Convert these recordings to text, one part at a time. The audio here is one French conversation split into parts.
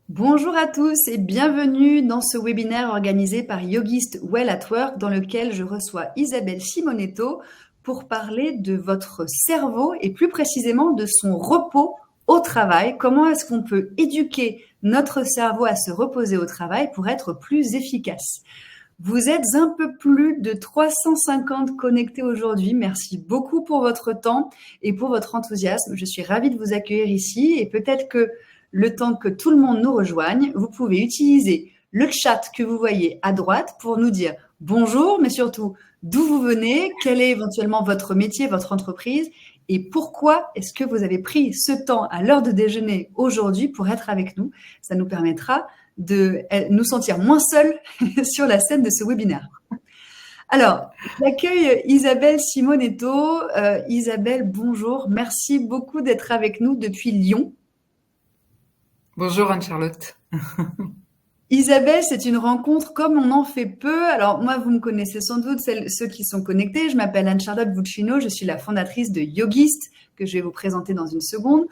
Bonjour à tous et bienvenue dans ce webinaire organisé par Yogist Well at Work dans lequel je reçois Isabelle Simonetto pour parler de votre cerveau et plus précisément de son repos au travail. Comment est-ce qu'on peut éduquer notre cerveau à se reposer au travail pour être plus efficace? Vous êtes un peu plus de 350 connectés aujourd'hui. Merci beaucoup pour votre temps et pour votre enthousiasme. Je suis ravie de vous accueillir ici et peut-être que le temps que tout le monde nous rejoigne, vous pouvez utiliser le chat que vous voyez à droite pour nous dire bonjour, mais surtout d'où vous venez, quel est éventuellement votre métier, votre entreprise et pourquoi est-ce que vous avez pris ce temps à l'heure de déjeuner aujourd'hui pour être avec nous. Ça nous permettra de nous sentir moins seuls sur la scène de ce webinaire. Alors, j'accueille Isabelle Simonetto. Isabelle, bonjour. Merci beaucoup d'être avec nous depuis Lyon. Bonjour Anne-Charlotte. Isabelle, c'est une rencontre comme on en fait peu. Alors moi, vous me connaissez sans doute, ceux qui sont connectés. Je m'appelle Anne-Charlotte Buccino, je suis la fondatrice de Yogist, que je vais vous présenter dans une seconde.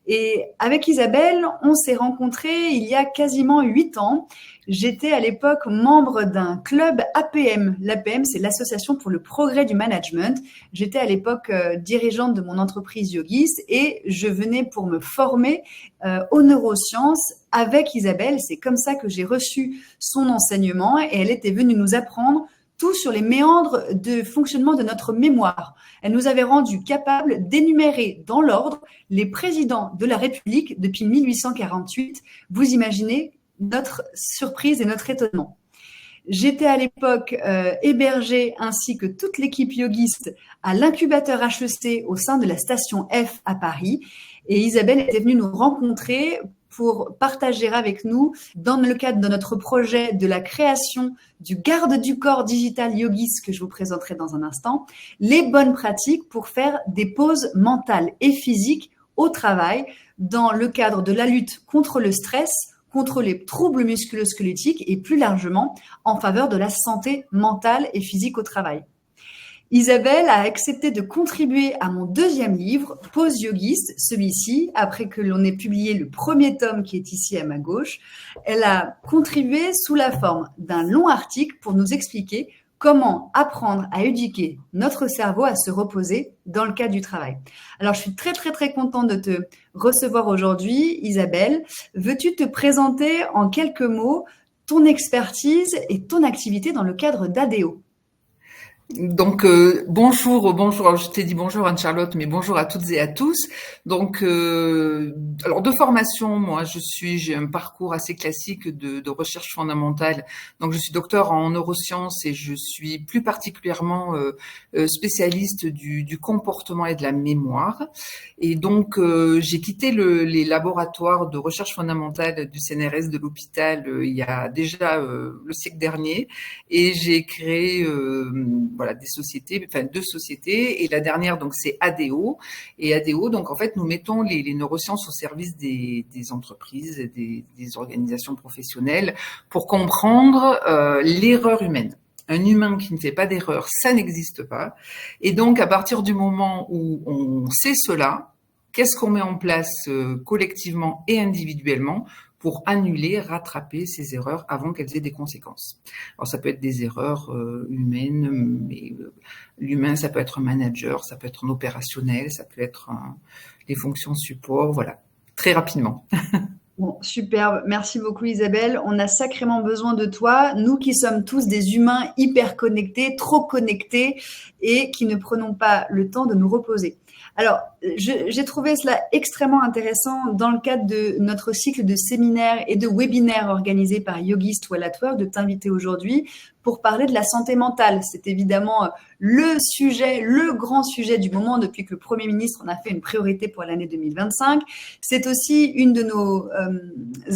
Et avec Isabelle, on s'est rencontrés il y a quasiment 8 ans. J'étais à l'époque membre d'un club APM. L'APM, c'est l'Association pour le progrès du management. J'étais à l'époque dirigeante de mon entreprise Yogist et je venais pour me former aux neurosciences avec Isabelle. C'est comme ça que j'ai reçu son enseignement et elle était venue nous apprendre tout sur les méandres de fonctionnement de notre mémoire. Elle nous avait rendu capables d'énumérer dans l'ordre les présidents de la République depuis 1848. Vous imaginez notre surprise et notre étonnement. J'étais à l'époque hébergée ainsi que toute l'équipe yogiste à l'incubateur HEC au sein de la station F à Paris. Et Isabelle était venue nous rencontrer pour partager avec nous, dans le cadre de notre projet de la création du garde du corps digital Yogis, que je vous présenterai dans un instant, les bonnes pratiques pour faire des pauses mentales et physiques au travail dans le cadre de la lutte contre le stress, contre les troubles musculo-squelettiques et plus largement en faveur de la santé mentale et physique au travail. Isabelle a accepté de contribuer à mon deuxième livre, Pause Yogiste, celui-ci, après que l'on ait publié le premier tome qui est ici à ma gauche. Elle a contribué sous la forme d'un long article pour nous expliquer comment apprendre à éduquer notre cerveau à se reposer dans le cadre du travail. Alors, je suis très, très, très contente de te recevoir aujourd'hui, Isabelle. Veux-tu te présenter en quelques mots ton expertise et ton activité dans le cadre d'ADO ? Donc bonjour. Alors, je t'ai dit bonjour Anne-Charlotte, mais bonjour à toutes et à tous. Donc alors de formation, moi j'ai un parcours assez classique de recherche fondamentale. Donc je suis docteur en neurosciences et je suis plus particulièrement spécialiste du comportement et de la mémoire. Et donc j'ai quitté les laboratoires de recherche fondamentale du CNRS de l'hôpital il y a déjà le siècle dernier et j'ai créé voilà, deux sociétés, et la dernière, donc, c'est ADO. Et ADO, donc, en fait, nous mettons les neurosciences au service des entreprises, des organisations professionnelles pour comprendre l'erreur humaine. Un humain qui ne fait pas d'erreur, ça n'existe pas. Et donc, à partir du moment où on sait cela, qu'est-ce qu'on met en place collectivement et individuellement pour annuler, rattraper ces erreurs avant qu'elles aient des conséquences. Alors ça peut être des erreurs humaines, mais l'humain, ça peut être un manager, ça peut être un opérationnel, ça peut être les fonctions support, voilà, très rapidement. Bon, superbe. Merci beaucoup Isabelle. On a sacrément besoin de toi, nous qui sommes tous des humains hyper connectés, trop connectés et qui ne prenons pas le temps de nous reposer. Alors, j'ai trouvé cela extrêmement intéressant dans le cadre de notre cycle de séminaires et de webinaires organisés par Yogist Well at Work de t'inviter aujourd'hui pour parler de la santé mentale. C'est évidemment le sujet, le grand sujet du moment depuis que le Premier ministre en a fait une priorité pour l'année 2025. C'est aussi une de nos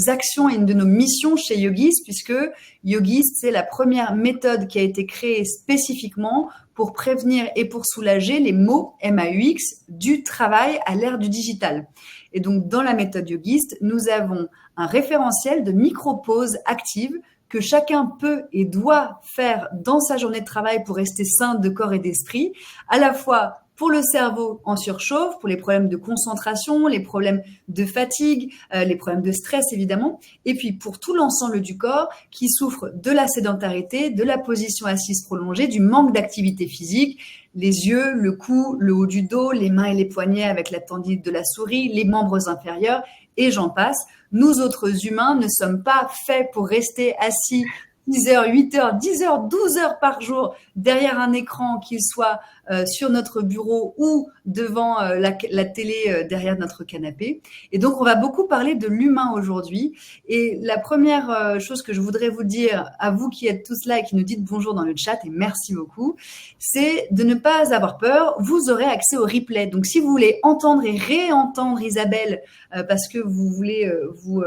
actions et une de nos missions chez Yogist, puisque Yogist, c'est la première méthode qui a été créée spécifiquement pour prévenir et pour soulager les maux MAUX du travail à l'ère du digital. Et donc, dans la méthode Yogist, nous avons un référentiel de micro-pauses actives que chacun peut et doit faire dans sa journée de travail pour rester sain de corps et d'esprit, à la fois pour le cerveau en surchauffe, pour les problèmes de concentration, les problèmes de fatigue, les problèmes de stress évidemment, et puis pour tout l'ensemble du corps qui souffre de la sédentarité, de la position assise prolongée, du manque d'activité physique, les yeux, le cou, le haut du dos, les mains et les poignets avec la tendine de la souris, les membres inférieurs, et j'en passe. Nous autres humains ne sommes pas faits pour rester assis 6 heures, 8 heures, 10 heures, 12 heures par jour derrière un écran, qu'il soit sur notre bureau ou devant la télé derrière notre canapé. Et donc, on va beaucoup parler de l'humain aujourd'hui. Et la première chose que je voudrais vous dire à vous qui êtes tous là et qui nous dites bonjour dans le chat, et merci beaucoup, c'est de ne pas avoir peur. Vous aurez accès au replay. Donc, si vous voulez entendre et réentendre Isabelle parce que vous voulez vous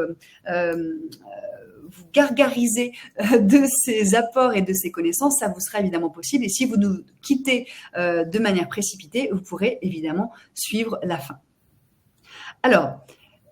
gargariser de ses apports et de ses connaissances, ça vous sera évidemment possible. Et si vous nous quittez de manière précipitée, vous pourrez évidemment suivre la fin. Alors,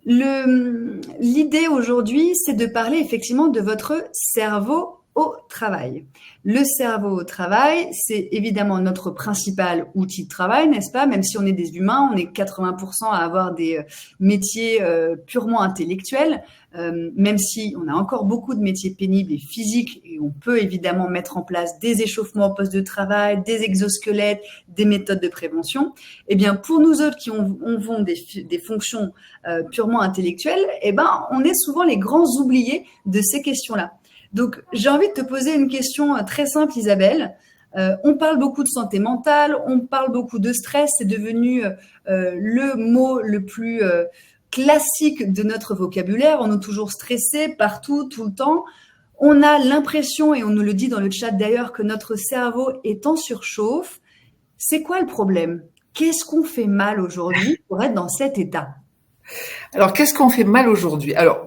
l'idée aujourd'hui, c'est de parler effectivement de votre cerveau au travail. Le cerveau au travail, c'est évidemment notre principal outil de travail, n'est-ce pas? Même si on est des humains, on est 80% à avoir des métiers purement intellectuels, même si on a encore beaucoup de métiers pénibles et physiques, et on peut évidemment mettre en place des échauffements au poste de travail, des exosquelettes, des méthodes de prévention. Eh bien, pour nous autres qui ont des fonctions purement intellectuelles, eh ben, on est souvent les grands oubliés de ces questions-là. Donc, j'ai envie de te poser une question très simple, Isabelle. On parle beaucoup de santé mentale, on parle beaucoup de stress, c'est devenu le mot le plus classique de notre vocabulaire. On est toujours stressé partout, tout le temps. On a l'impression, et on nous le dit dans le chat d'ailleurs, que notre cerveau est en surchauffe. C'est quoi le problème? Qu'est-ce qu'on fait mal aujourd'hui pour être dans cet état? Alors, qu'est-ce qu'on fait mal aujourd'hui? Alors,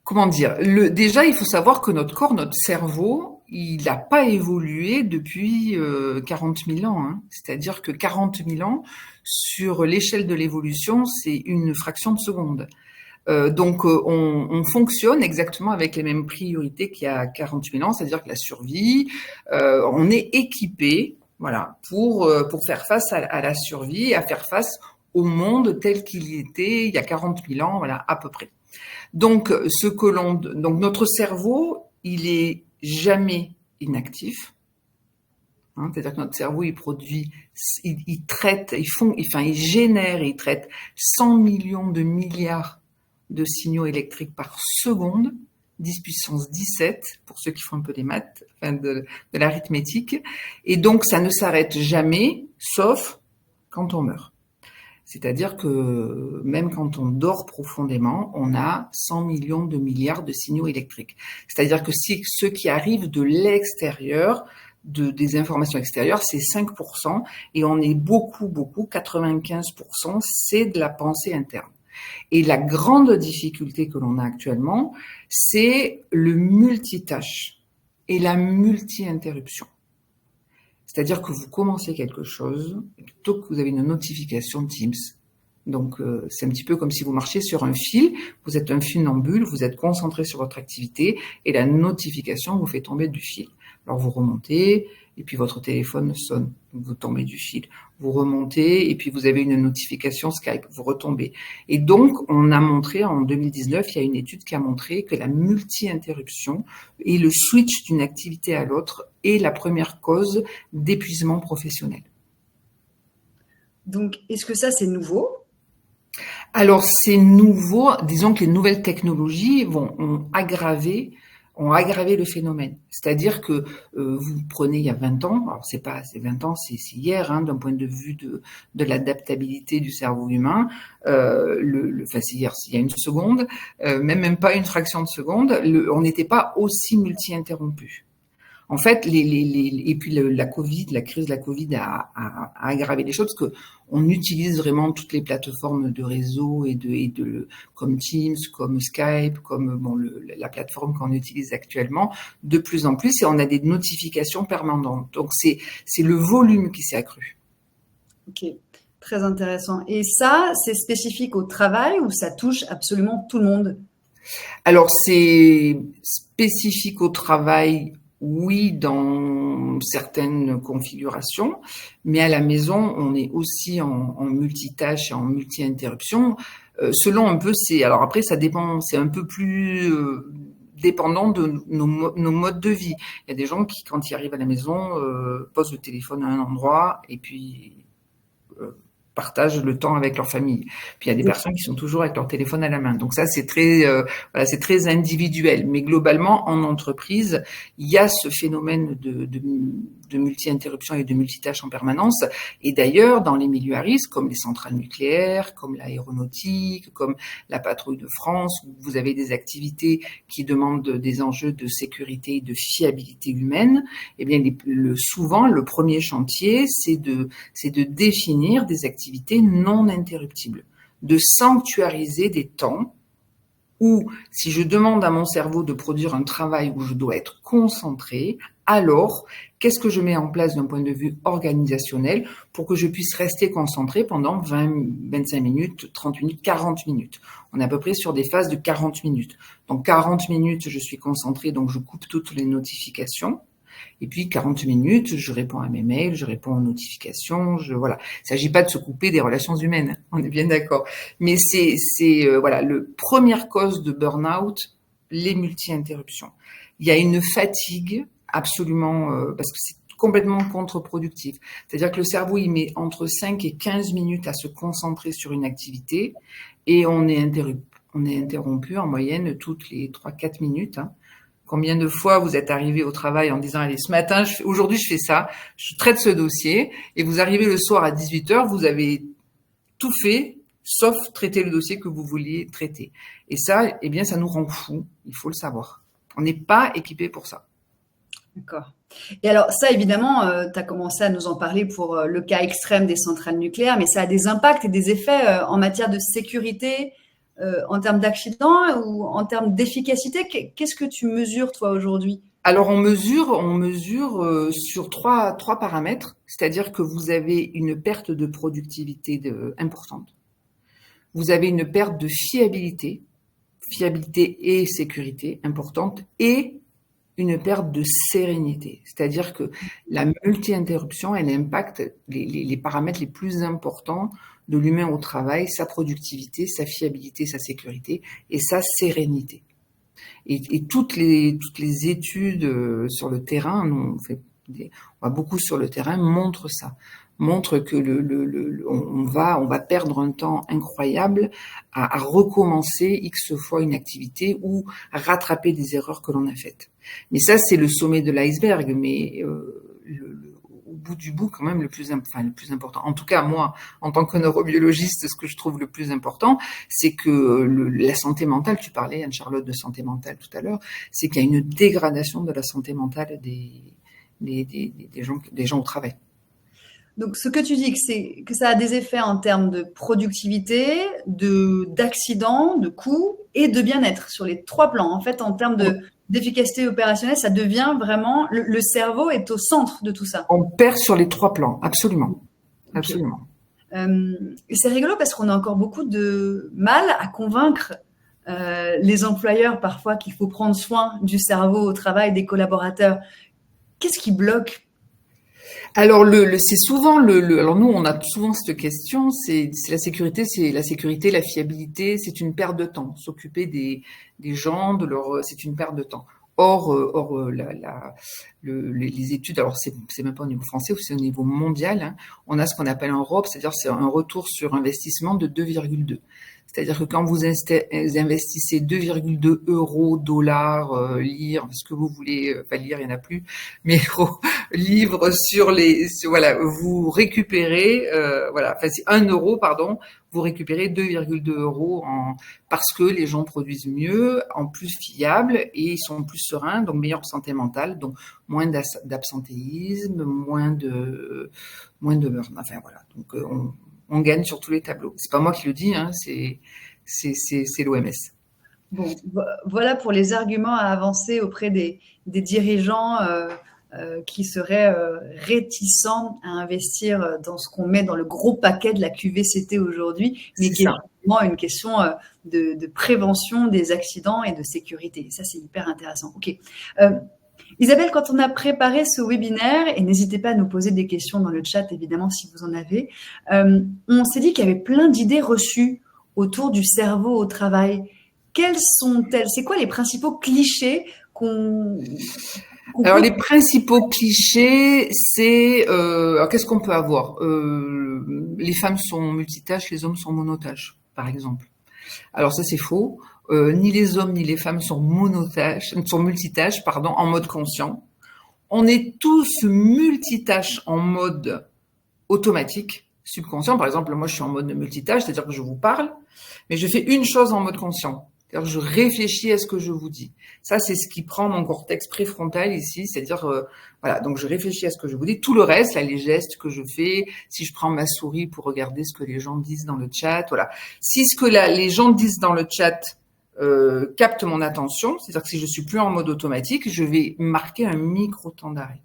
comment dire? Déjà, il faut savoir que notre corps, notre cerveau, il n'a pas évolué depuis 40 000 ans. Hein. C'est-à-dire que 40 000 ans, sur l'échelle de l'évolution, c'est une fraction de seconde. Donc, on fonctionne exactement avec les mêmes priorités qu'il y a 40 000 ans, c'est-à-dire que la survie, on est équipé, voilà, pour faire face à la survie, à faire face au monde tel qu'il était il y a 40 000 ans, voilà, à peu près. Donc, donc notre cerveau, il est jamais inactif. Hein, c'est-à-dire que notre cerveau, il produit, il traite, il génère et il traite 100 millions de milliards de signaux électriques par seconde, 10 puissance 17, pour ceux qui font un peu des maths, de l'arithmétique. Et donc, ça ne s'arrête jamais, sauf quand on meurt. C'est-à-dire que même quand on dort profondément, on a 100 millions de milliards de signaux électriques. C'est-à-dire que si ceux qui arrivent de l'extérieur, des informations extérieures, c'est 5%, et on est beaucoup, 95%, c'est de la pensée interne. Et la grande difficulté que l'on a actuellement, c'est le multitâche et la multi-interruption. C'est-à-dire que vous commencez quelque chose, et plutôt que vous avez une notification Teams. Donc, c'est un petit peu comme si vous marchiez sur un fil, vous êtes un funambule, vous êtes concentré sur votre activité, et la notification vous fait tomber du fil. Alors, vous remontez, et puis votre téléphone sonne, vous tombez du fil. Vous remontez, et puis vous avez une notification Skype, vous retombez. Et donc, on a montré, en 2019, il y a une étude qui a montré que la multi-interruption et le switch d'une activité à l'autre est la première cause d'épuisement professionnel. Donc, est-ce que ça, c'est nouveau? Alors, c'est nouveau. Disons que les nouvelles technologies ont aggravé le phénomène. C'est-à-dire que vous prenez il y a 20 ans, alors c'est 20 ans, c'est hier, hein, d'un point de vue de l'adaptabilité du cerveau humain, c'est hier, il y a une seconde, même pas une fraction de seconde, on n'était pas aussi multi-interrompu. En fait, et puis la crise de la Covid a aggravé les choses parce que on utilise vraiment toutes les plateformes de réseau et comme Teams, comme Skype, comme la plateforme qu'on utilise actuellement de plus en plus, et on a des notifications permanentes. Donc c'est le volume qui s'est accru. Ok, très intéressant. Et ça, c'est spécifique au travail ou ça touche absolument tout le monde? Alors c'est spécifique au travail Oui, dans certaines configurations, mais à la maison, on est aussi en multitâche et en multi-interruption. Selon un peu, alors après, ça dépend, c'est un peu plus dépendant de nos modes de vie. Il y a des gens qui, quand ils arrivent à la maison, posent le téléphone à un endroit et puis partagent le temps avec leur famille. Puis il y a des personnes qui sont toujours avec leur téléphone à la main. Donc ça, c'est très, voilà, c'est très individuel. Mais globalement, en entreprise, il y a ce phénomène de multi-interruption et de multitâche en permanence. Et d'ailleurs, dans les milieux à risque, comme les centrales nucléaires, comme l'aéronautique, comme la patrouille de France, où vous avez des activités qui demandent des enjeux de sécurité et de fiabilité humaine, eh bien, souvent, le premier chantier, c'est de définir des activités non interruptibles, de sanctuariser des temps où, si je demande à mon cerveau de produire un travail où je dois être concentré, alors, qu'est-ce que je mets en place d'un point de vue organisationnel pour que je puisse rester concentré pendant 20, 25 minutes, 30 minutes, 40 minutes? On est à peu près sur des phases de 40 minutes. Donc, 40 minutes, je suis concentré, donc je coupe toutes les notifications. Et puis 40 minutes, je réponds à mes mails, je réponds aux notifications, voilà. Il ne s'agit pas de se couper des relations humaines, on est bien d'accord. Mais c'est voilà, le première cause de burn-out, les multi-interruptions. Il y a une fatigue absolument, parce que c'est complètement contre-productif. C'est-à-dire que le cerveau, il met entre 5 et 15 minutes à se concentrer sur une activité et on est interrompu en moyenne toutes les 3-4 minutes. Hein. Combien de fois vous êtes arrivé au travail en disant, allez, ce matin, aujourd'hui, je fais ça, je traite ce dossier, et vous arrivez le soir à 18h, vous avez tout fait, sauf traiter le dossier que vous vouliez traiter. Et ça, eh bien, ça nous rend fous, il faut le savoir. On n'est pas équipé pour ça. D'accord. Et alors ça, évidemment, tu as commencé à nous en parler pour le cas extrême des centrales nucléaires, mais ça a des impacts et des effets en matière de sécurité, en termes d'accidents ou en termes d'efficacité. Qu'est-ce que tu mesures, toi, aujourd'hui? Alors, on mesure sur trois paramètres, c'est-à-dire que vous avez une perte de productivité importante, vous avez une perte de fiabilité et sécurité importante, et une perte de sérénité. C'est-à-dire que la multi-interruption, elle impacte les paramètres les plus importants de l'humain au travail, sa productivité, sa fiabilité, sa sécurité et sa sérénité. Et toutes les études sur le terrain, on va beaucoup sur le terrain, montrent ça. Montrent que on va perdre un temps incroyable à recommencer X fois une activité ou à rattraper des erreurs que l'on a faites. Mais ça, c'est le sommet de l'iceberg, mais au bout du bout, quand même, le plus important. En tout cas, moi, en tant que neurobiologiste, ce que je trouve le plus important, c'est que la santé mentale, tu parlais, Anne-Charlotte, de santé mentale tout à l'heure, c'est qu'il y a une dégradation de la santé mentale des gens au travail. Donc, ce que tu dis, c'est que ça a des effets en termes de productivité, d'accidents, de coûts et de bien-être sur les trois plans. En fait, en termes d'efficacité opérationnelle, ça devient vraiment, le cerveau est au centre de tout ça. On perd sur les trois plans, absolument. Okay. Absolument. C'est rigolo parce qu'on a encore beaucoup de mal à convaincre les employeurs parfois qu'il faut prendre soin du cerveau au travail des collaborateurs. Qu'est-ce qui bloque? Alors c'est souvent alors nous on a souvent cette question, c'est la sécurité, la fiabilité, c'est une perte de temps. S'occuper des gens, c'est une perte de temps. Or les études, alors c'est même pas au niveau français, c'est au niveau mondial, hein, on a ce qu'on appelle un ROP, c'est-à-dire c'est un retour sur investissement de 2,2. C'est-à-dire que quand vous investissez 2,2 euros, dollars, livres, ce que vous voulez, enfin lire, il n'y en a plus, mais livres voilà, vous récupérez, voilà, enfin c'est 1 euro, pardon, vous récupérez 2,2 euros parce que les gens produisent mieux, en plus fiables et ils sont plus sereins, donc meilleure santé mentale, donc moins d'absentéisme, moins de burn. Enfin voilà, donc on gagne sur tous les tableaux. C'est pas moi qui le dis, hein, c'est l'OMS. Bon, voilà pour les arguments à avancer auprès des dirigeants qui seraient réticents à investir dans ce qu'on met dans le gros paquet de la QVCT aujourd'hui, mais qui est vraiment une question de prévention des accidents et de sécurité. Ça, c'est hyper intéressant. Ok. Isabelle, quand on a préparé ce webinaire, et n'hésitez pas à nous poser des questions dans le chat, évidemment, si vous en avez, on s'est dit qu'il y avait plein d'idées reçues autour du cerveau au travail. Quelles sont-elles? C'est quoi les principaux clichés qu'on Alors peut... les principaux clichés, c'est alors qu'est-ce qu'on peut avoir? Les femmes sont multitâches, les hommes sont monotâches, par exemple. Alors ça c'est faux. Ni les hommes ni les femmes sont multitâches, pardon, en mode conscient. On est tous multitâches en mode automatique, subconscient. Par exemple, moi je suis en mode multitâche, c'est-à-dire que je vous parle, mais je fais une chose en mode conscient. C'est-à-dire que je réfléchis à ce que je vous dis. Ça, c'est ce qui prend mon cortex préfrontal ici, c'est-à-dire, voilà, donc je réfléchis à ce que je vous dis. Tout le reste, là, les gestes que je fais, si je prends ma souris pour regarder ce que les gens disent dans le chat, voilà. Si ce que les gens disent dans le chat capte mon attention, c'est-à-dire que si je suis plus en mode automatique, je vais marquer un micro temps d'arrêt.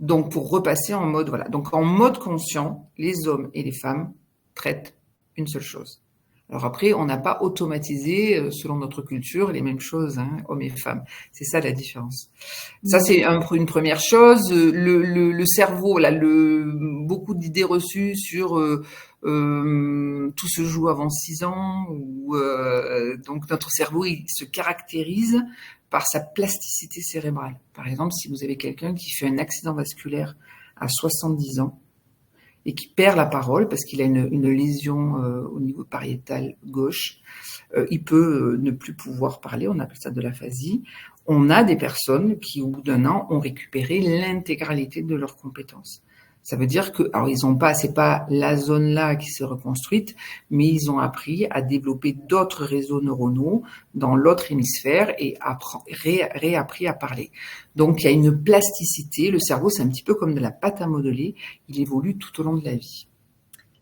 Donc, pour repasser en mode, voilà. Donc, en mode conscient, les hommes et les femmes traitent une seule chose. Alors après, on n'a pas automatisé, selon notre culture, les mêmes choses, hein, hommes et femmes. C'est ça la différence. Ça, c'est une première chose. Le cerveau, là, beaucoup d'idées reçues sur tout se joue avant 6 ans. Donc, notre cerveau, il se caractérise par sa plasticité cérébrale. Par exemple, si vous avez quelqu'un qui fait un accident vasculaire à 70 ans, et qui perd la parole parce qu'il a une lésion au niveau pariétal gauche, il peut ne plus pouvoir parler, on appelle ça de l'aphasie. On a des personnes qui, au bout d'un an, ont récupéré l'intégralité de leurs compétences. Ça veut dire que, alors c'est pas la zone là qui s'est reconstruite, mais ils ont appris à développer d'autres réseaux neuronaux dans l'autre hémisphère et réappris à parler. Donc, il y a une plasticité. Le cerveau, c'est un petit peu comme de la pâte à modeler. Il évolue tout au long de la vie.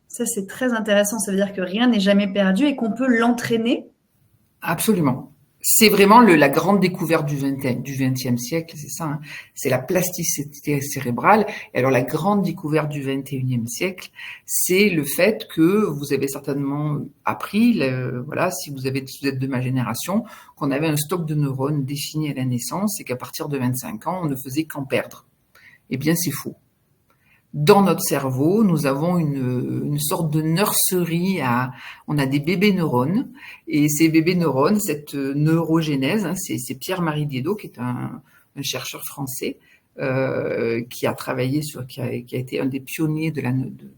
Ça, c'est très intéressant. Ça veut dire que rien n'est jamais perdu et qu'on peut l'entraîner. Absolument. C'est vraiment la grande découverte du XXe siècle, c'est ça, hein. C'est la plasticité cérébrale. Et alors, la grande découverte du XXIe siècle, c'est le fait que vous avez certainement appris, voilà, si vous êtes de ma génération, qu'on avait un stock de neurones défini à la naissance et qu'à partir de 25 ans, on ne faisait qu'en perdre. Eh bien, c'est faux. Dans notre cerveau, nous avons une sorte de nurserie on a des bébés neurones, et ces bébés neurones, cette neurogénèse, hein, c'est Pierre-Marie Diedo, qui est un chercheur français, qui a travaillé qui a été un des pionniers de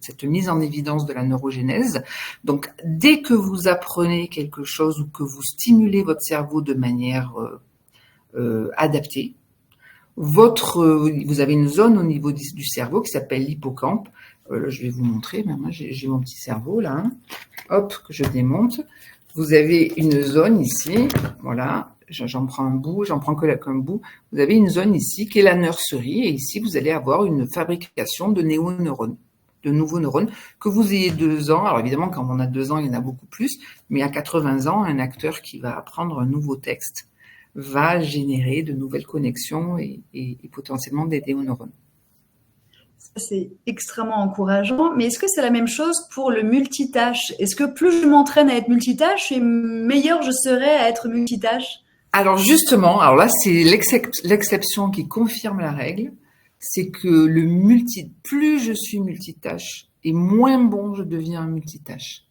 cette mise en évidence de la neurogénèse. Donc, dès que vous apprenez quelque chose ou que vous stimulez votre cerveau de manière adaptée, vous avez une zone au niveau du cerveau qui s'appelle l'hippocampe. Là, je vais vous montrer. Moi, j'ai mon petit cerveau là. Hein. Hop, que je démonte. Vous avez une zone ici. Voilà. J'en prends un bout. J'en prends qu'un bout. Vous avez une zone ici qui est la nurserie. Et ici, vous allez avoir une fabrication de néoneurones, de nouveaux neurones. Que vous ayez 2 ans. Alors évidemment, quand on a 2 ans, il y en a beaucoup plus. Mais à 80 ans, un acteur qui va apprendre un nouveau texte va générer de nouvelles connexions et potentiellement des néoneurones. Ça, c'est extrêmement encourageant. Mais est-ce que c'est la même chose pour le multitâche? Est-ce que plus je m'entraîne à être multitâche, et meilleur je serai à être multitâche? Alors justement, alors là, c'est l'exception qui confirme la règle. C'est que plus je suis multitâche et moins bon je deviens un multitâche.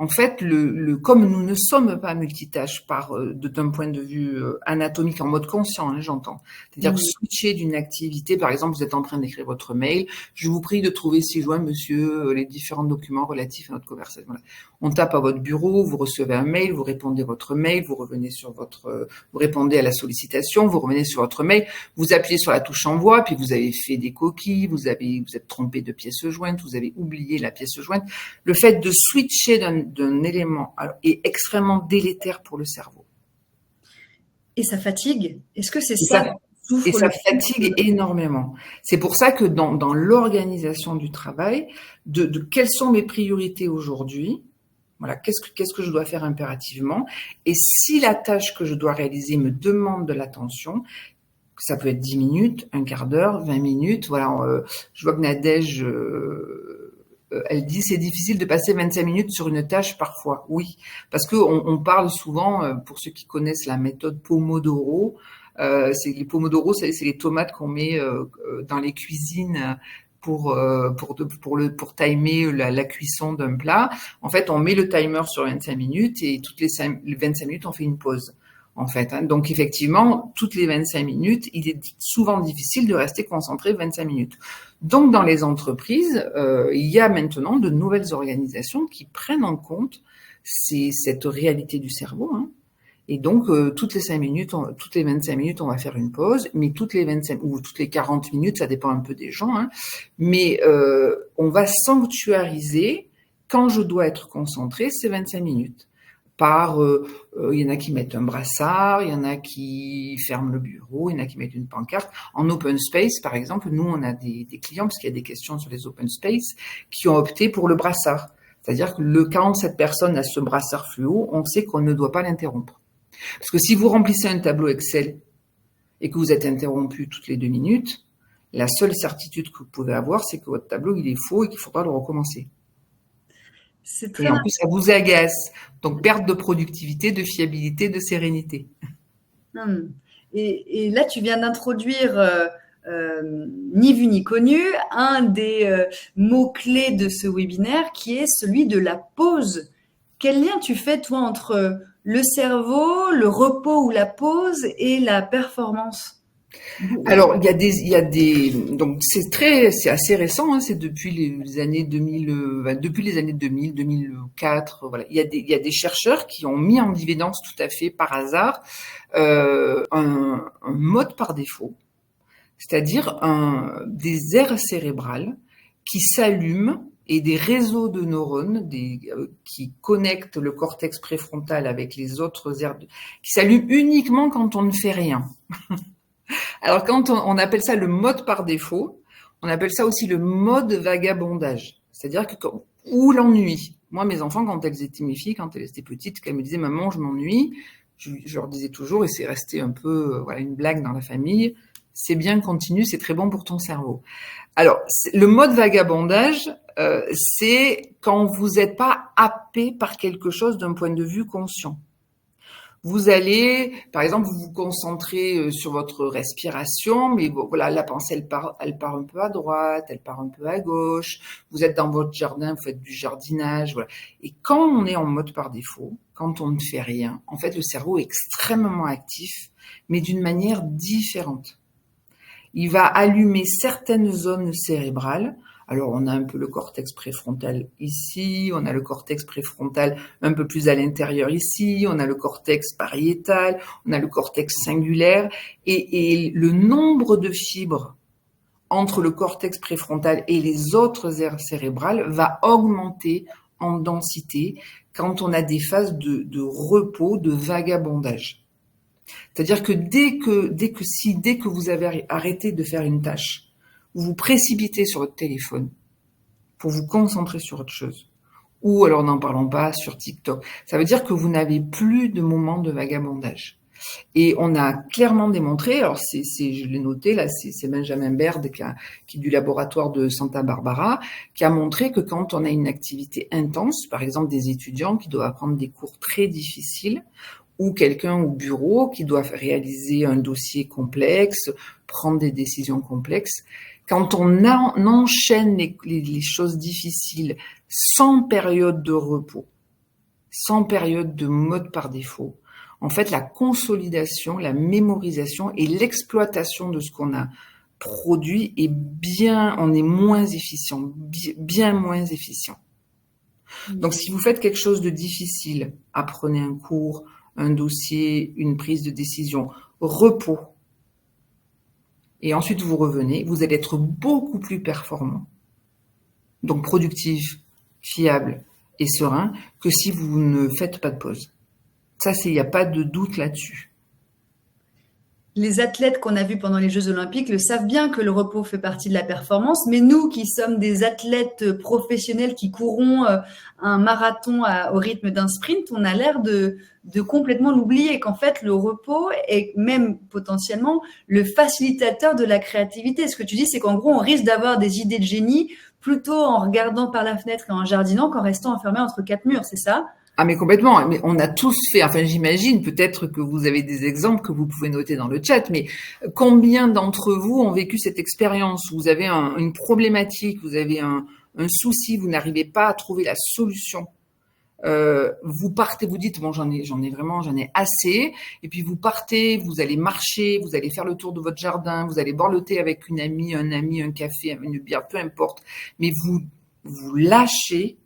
En fait, comme nous ne sommes pas multitâches d'un point de vue anatomique en mode conscient, hein, j'entends. C'est-à-dire switcher d'une activité, par exemple, vous êtes en train d'écrire votre mail, je vous prie de trouver ci-joint, monsieur, les différents documents relatifs à notre conversation. Voilà. On tape à votre bureau, vous recevez un mail, vous répondez à votre mail, vous répondez à la sollicitation, vous revenez sur votre mail, vous appuyez sur la touche envoi, puis vous avez fait des coquilles, vous êtes trompé de pièce jointe, vous avez oublié la pièce jointe. Le fait de switcher d'un élément est extrêmement délétère pour le cerveau. Et ça fatigue? Est-ce que c'est ça? Et ça fatigue énormément. C'est pour ça que dans l'organisation du travail, de quelles sont mes priorités aujourd'hui, voilà, qu'est-ce que je dois faire impérativement, et si la tâche que je dois réaliser me demande de l'attention, ça peut être 10 minutes, un quart d'heure, 20 minutes, voilà, je vois que Nadège... elle dit c'est difficile de passer 25 minutes sur une tâche parfois. Oui, parce qu'on parle souvent, pour ceux qui connaissent la méthode Pomodoro, C'est les pomodoro, c'est les tomates qu'on met dans les cuisines pour timer la cuisson d'un plat. En fait, on met le timer sur 25 minutes et toutes les 25 minutes, on fait une pause. En fait, hein. Donc effectivement, toutes les 25 minutes, il est souvent difficile de rester concentré 25 minutes. Donc dans les entreprises, il y a maintenant de nouvelles organisations qui prennent en compte cette réalité du cerveau, hein. Et donc toutes les 5 minutes, toutes les 25 minutes, on va faire une pause, mais toutes les 25 ou toutes les 40 minutes, ça dépend un peu des gens, hein. Mais on va sanctuariser quand je dois être concentré ces 25 minutes. Il y en a qui mettent un brassard, il y en a qui ferment le bureau, il y en a qui mettent une pancarte. En open space, par exemple, nous, on a des clients, parce qu'il y a des questions sur les open space, qui ont opté pour le brassard. C'est-à-dire que quand cette personne a ce brassard fluo, on sait qu'on ne doit pas l'interrompre. Parce que si vous remplissez un tableau Excel et que vous êtes interrompu toutes les 2 minutes, la seule certitude que vous pouvez avoir, c'est que votre tableau, il est faux et qu'il faudra le recommencer. C'est très Et en plus, ça vous agace. Donc, perte de productivité, de fiabilité, de sérénité. Et là, tu viens d'introduire, ni vu ni connu, un des mots-clés de ce webinaire qui est celui de la pause. Quel lien tu fais, toi, entre le cerveau, le repos ou la pause et la performance? Alors, donc c'est assez récent, hein, c'est depuis les années 2000, depuis les années 2000, 2004, voilà. Il y a des chercheurs qui ont mis en évidence tout à fait par hasard un mode par défaut, c'est-à-dire des aires cérébrales qui s'allument et des réseaux de neurones qui connectent le cortex préfrontal avec les autres aires qui s'allument uniquement quand on ne fait rien. Alors, quand on appelle ça le mode par défaut, on appelle ça aussi le mode vagabondage. C'est-à-dire ou l'ennui. Moi, mes enfants, quand elles étaient mes filles, quand elles étaient petites, qu'elles me disaient « Maman, je m'ennuie », je leur disais toujours, et c'est resté un peu une blague dans la famille, « C'est bien, continue, c'est très bon pour ton cerveau ». Alors, le mode vagabondage, c'est quand vous n'êtes pas happé par quelque chose d'un point de vue conscient. Vous allez, par exemple, vous concentrez sur votre respiration, mais voilà, la pensée, elle part un peu à droite, elle part un peu à gauche. Vous êtes dans votre jardin, vous faites du jardinage, voilà. Et quand on est en mode par défaut, quand on ne fait rien, en fait, le cerveau est extrêmement actif, mais d'une manière différente. Il va allumer certaines zones cérébrales. Alors, on a un peu le cortex préfrontal ici, on a le cortex préfrontal un peu plus à l'intérieur ici, on a le cortex pariétal, on a le cortex singulaire, et le nombre de fibres entre le cortex préfrontal et les autres aires cérébrales va augmenter en densité quand on a des phases de repos, de vagabondage. C'est-à-dire que dès que vous avez arrêté de faire une tâche, vous vous précipitez sur votre téléphone pour vous concentrer sur autre chose. Ou alors, n'en parlons pas, sur TikTok. Ça veut dire que vous n'avez plus de moments de vagabondage. Et on a clairement démontré, alors je l'ai noté, là, c'est Benjamin Baird qui est du laboratoire de Santa Barbara, qui a montré que quand on a une activité intense, par exemple des étudiants qui doivent apprendre des cours très difficiles, ou quelqu'un au bureau qui doit réaliser un dossier complexe, prendre des décisions complexes, quand on enchaîne les choses difficiles sans période de repos, sans période de mode par défaut, en fait, la consolidation, la mémorisation et l'exploitation de ce qu'on a produit on est moins efficient, bien moins efficient. Donc, si vous faites quelque chose de difficile, apprenez un cours, un dossier, une prise de décision, repos, et ensuite vous revenez, vous allez être beaucoup plus performant, donc productif, fiable et serein, que si vous ne faites pas de pause. Ça, il n'y a pas de doute là-dessus. Les athlètes qu'on a vus pendant les Jeux Olympiques le savent bien que le repos fait partie de la performance, mais nous qui sommes des athlètes professionnels qui courons un marathon au rythme d'un sprint, on a l'air de complètement l'oublier, qu'en fait le repos est même potentiellement le facilitateur de la créativité. Ce que tu dis, c'est qu'en gros, on risque d'avoir des idées de génie plutôt en regardant par la fenêtre et en jardinant qu'en restant enfermé entre 4 murs, c'est ça ? Ah mais complètement, mais on a tous fait, enfin j'imagine peut-être que vous avez des exemples que vous pouvez noter dans le chat, mais combien d'entre vous ont vécu cette expérience? Vous avez une problématique, vous avez un souci, vous n'arrivez pas à trouver la solution. Vous partez, vous dites bon j'en ai assez, et puis vous partez, vous allez marcher, vous allez faire le tour de votre jardin, vous allez boire le thé avec une amie, un ami, un café, une bière, peu importe, mais vous lâchez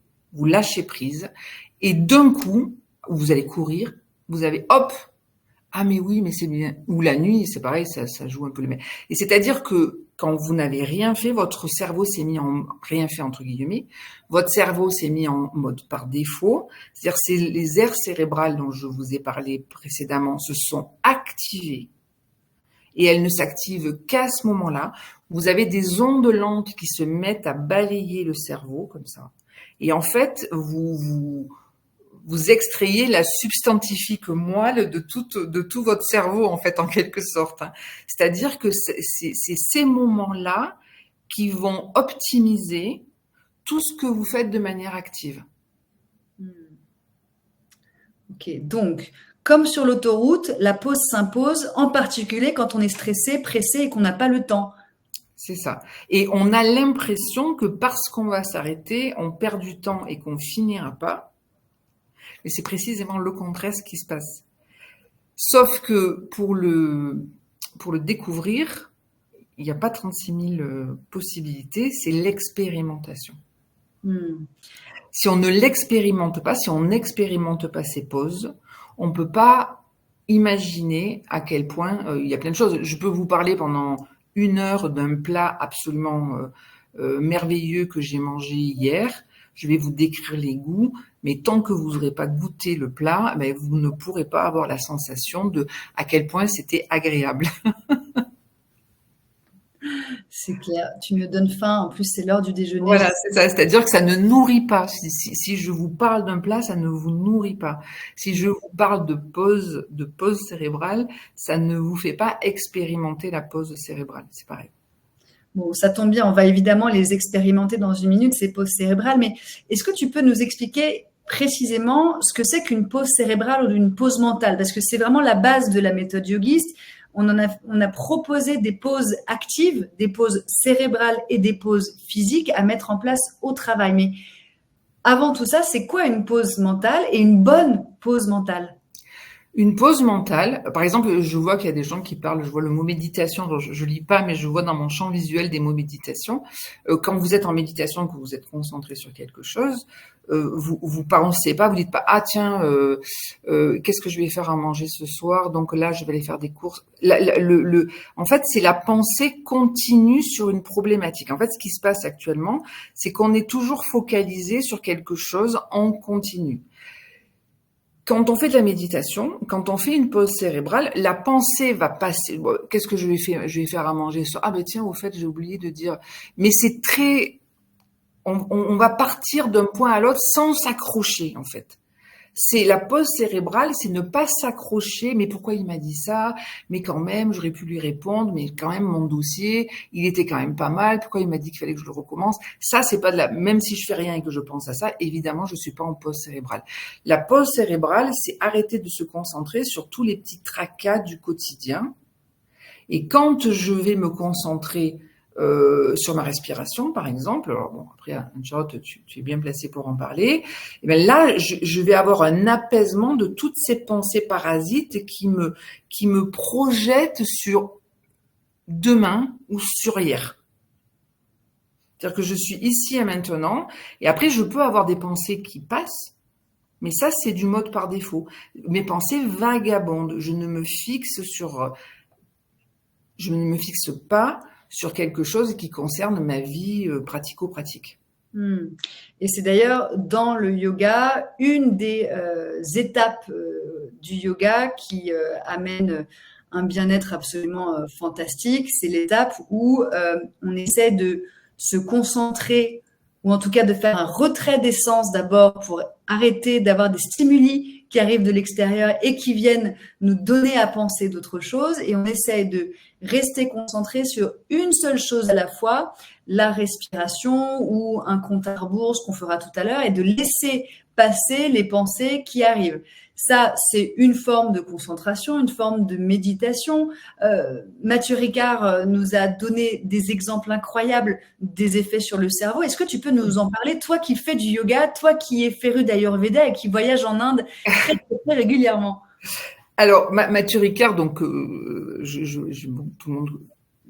prise, et d'un coup vous allez courir, vous avez hop, ah mais oui mais c'est bien, ou la nuit c'est pareil, ça joue un peu le même, et c'est-à-dire que quand vous n'avez rien fait, votre cerveau s'est mis en rien fait entre guillemets, votre cerveau s'est mis en mode par défaut, c'est-à-dire c'est les aires cérébrales dont je vous ai parlé précédemment se sont activées et elles ne s'activent qu'à ce moment-là. Vous avez des ondes lentes qui se mettent à balayer le cerveau comme ça, et en fait vous extrayez la substantifique moelle de tout votre cerveau, en fait, en quelque sorte. C'est-à-dire que c'est ces moments-là qui vont optimiser tout ce que vous faites de manière active. Ok, donc, comme sur l'autoroute, la pause s'impose, en particulier quand on est stressé, pressé et qu'on n'a pas le temps. C'est ça. Et on a l'impression que parce qu'on va s'arrêter, on perd du temps et qu'on finira pas. Et c'est précisément le contraire ce qui se passe. Sauf que pour le découvrir, il n'y a pas 36 000 possibilités, c'est l'expérimentation. Si on ne l'expérimente pas, si on n'expérimente pas ces pauses, on ne peut pas imaginer à quel point il y a plein de choses. Je peux vous parler pendant 1 heure d'un plat absolument merveilleux que j'ai mangé hier. Je vais vous décrire les goûts, mais tant que vous n'aurez pas goûté le plat, ben vous ne pourrez pas avoir la sensation de à quel point c'était agréable. C'est clair, tu me donnes faim, en plus c'est l'heure du déjeuner. Voilà, c'est ça, c'est-à-dire que ça ne nourrit pas. Si je vous parle d'un plat, ça ne vous nourrit pas. Si je vous parle de pause cérébrale, ça ne vous fait pas expérimenter la pause cérébrale, c'est pareil. Bon, ça tombe bien, on va évidemment les expérimenter dans 1 minute, ces pauses cérébrales, mais est-ce que tu peux nous expliquer précisément ce que c'est qu'une pause cérébrale ou une pause mentale? Parce que c'est vraiment la base de la méthode yogiste. On a proposé des pauses actives, des pauses cérébrales et des pauses physiques à mettre en place au travail. Mais avant tout ça, c'est quoi une pause mentale et une bonne pause mentale? Une pause mentale, par exemple, je vois qu'il y a des gens qui parlent, je vois le mot méditation, je lis pas, mais je vois dans mon champ visuel des mots méditation. Quand vous êtes en méditation, que vous êtes concentré sur quelque chose, vous pensez pas, vous dites pas, ah tiens, qu'est-ce que je vais faire à manger ce soir? Donc là, je vais aller faire des courses. En fait, c'est la pensée continue sur une problématique. En fait, ce qui se passe actuellement, c'est qu'on est toujours focalisé sur quelque chose en continu. Quand on fait de la méditation, quand on fait une pause cérébrale, la pensée va passer. Bon, qu'est-ce que je vais faire? Je vais faire à manger ça. Ah ben tiens, au fait, j'ai oublié de dire. Mais c'est très. On va partir d'un point à l'autre sans s'accrocher, en fait. C'est la pause cérébrale, c'est ne pas s'accrocher. Mais pourquoi il m'a dit ça? Mais quand même, j'aurais pu lui répondre. Mais quand même, mon dossier, il était quand même pas mal. Pourquoi il m'a dit qu'il fallait que je le recommence? Ça, c'est pas de la. Même si je fais rien et que je pense à ça, évidemment, je suis pas en pause cérébrale. La pause cérébrale, c'est arrêter de se concentrer sur tous les petits tracas du quotidien. Et quand je vais me concentrer sur ma respiration, par exemple. Alors bon, après, Anne-Charlotte, tu es bien placée pour en parler. Et bien là, je vais avoir un apaisement de toutes ces pensées parasites qui me projettent sur demain ou sur hier. C'est-à-dire que je suis ici et maintenant, et après, je peux avoir des pensées qui passent, mais ça, c'est du mode par défaut. Mes pensées vagabondent. Je ne me fixe pas sur quelque chose qui concerne ma vie pratico-pratique. Et c'est d'ailleurs dans le yoga une des étapes du yoga qui amène un bien-être absolument fantastique. C'est l'étape où on essaie de se concentrer, ou en tout cas de faire un retrait d'essence d'abord pour arrêter d'avoir des stimuli qui arrivent de l'extérieur et qui viennent nous donner à penser d'autres choses. Et on essaie de rester concentré sur une seule chose à la fois, la respiration ou un compte à rebours, ce qu'on fera tout à l'heure, et de laisser passer les pensées qui arrivent. Ça, c'est une forme de concentration, une forme de méditation. Mathieu Ricard nous a donné des exemples incroyables des effets sur le cerveau. Est-ce que tu peux nous en parler, toi qui fais du yoga, toi qui es féru d'Ayurveda et qui voyage en Inde très, très régulièrement? Alors, Mathieu Ricard, donc, bon, tout le monde,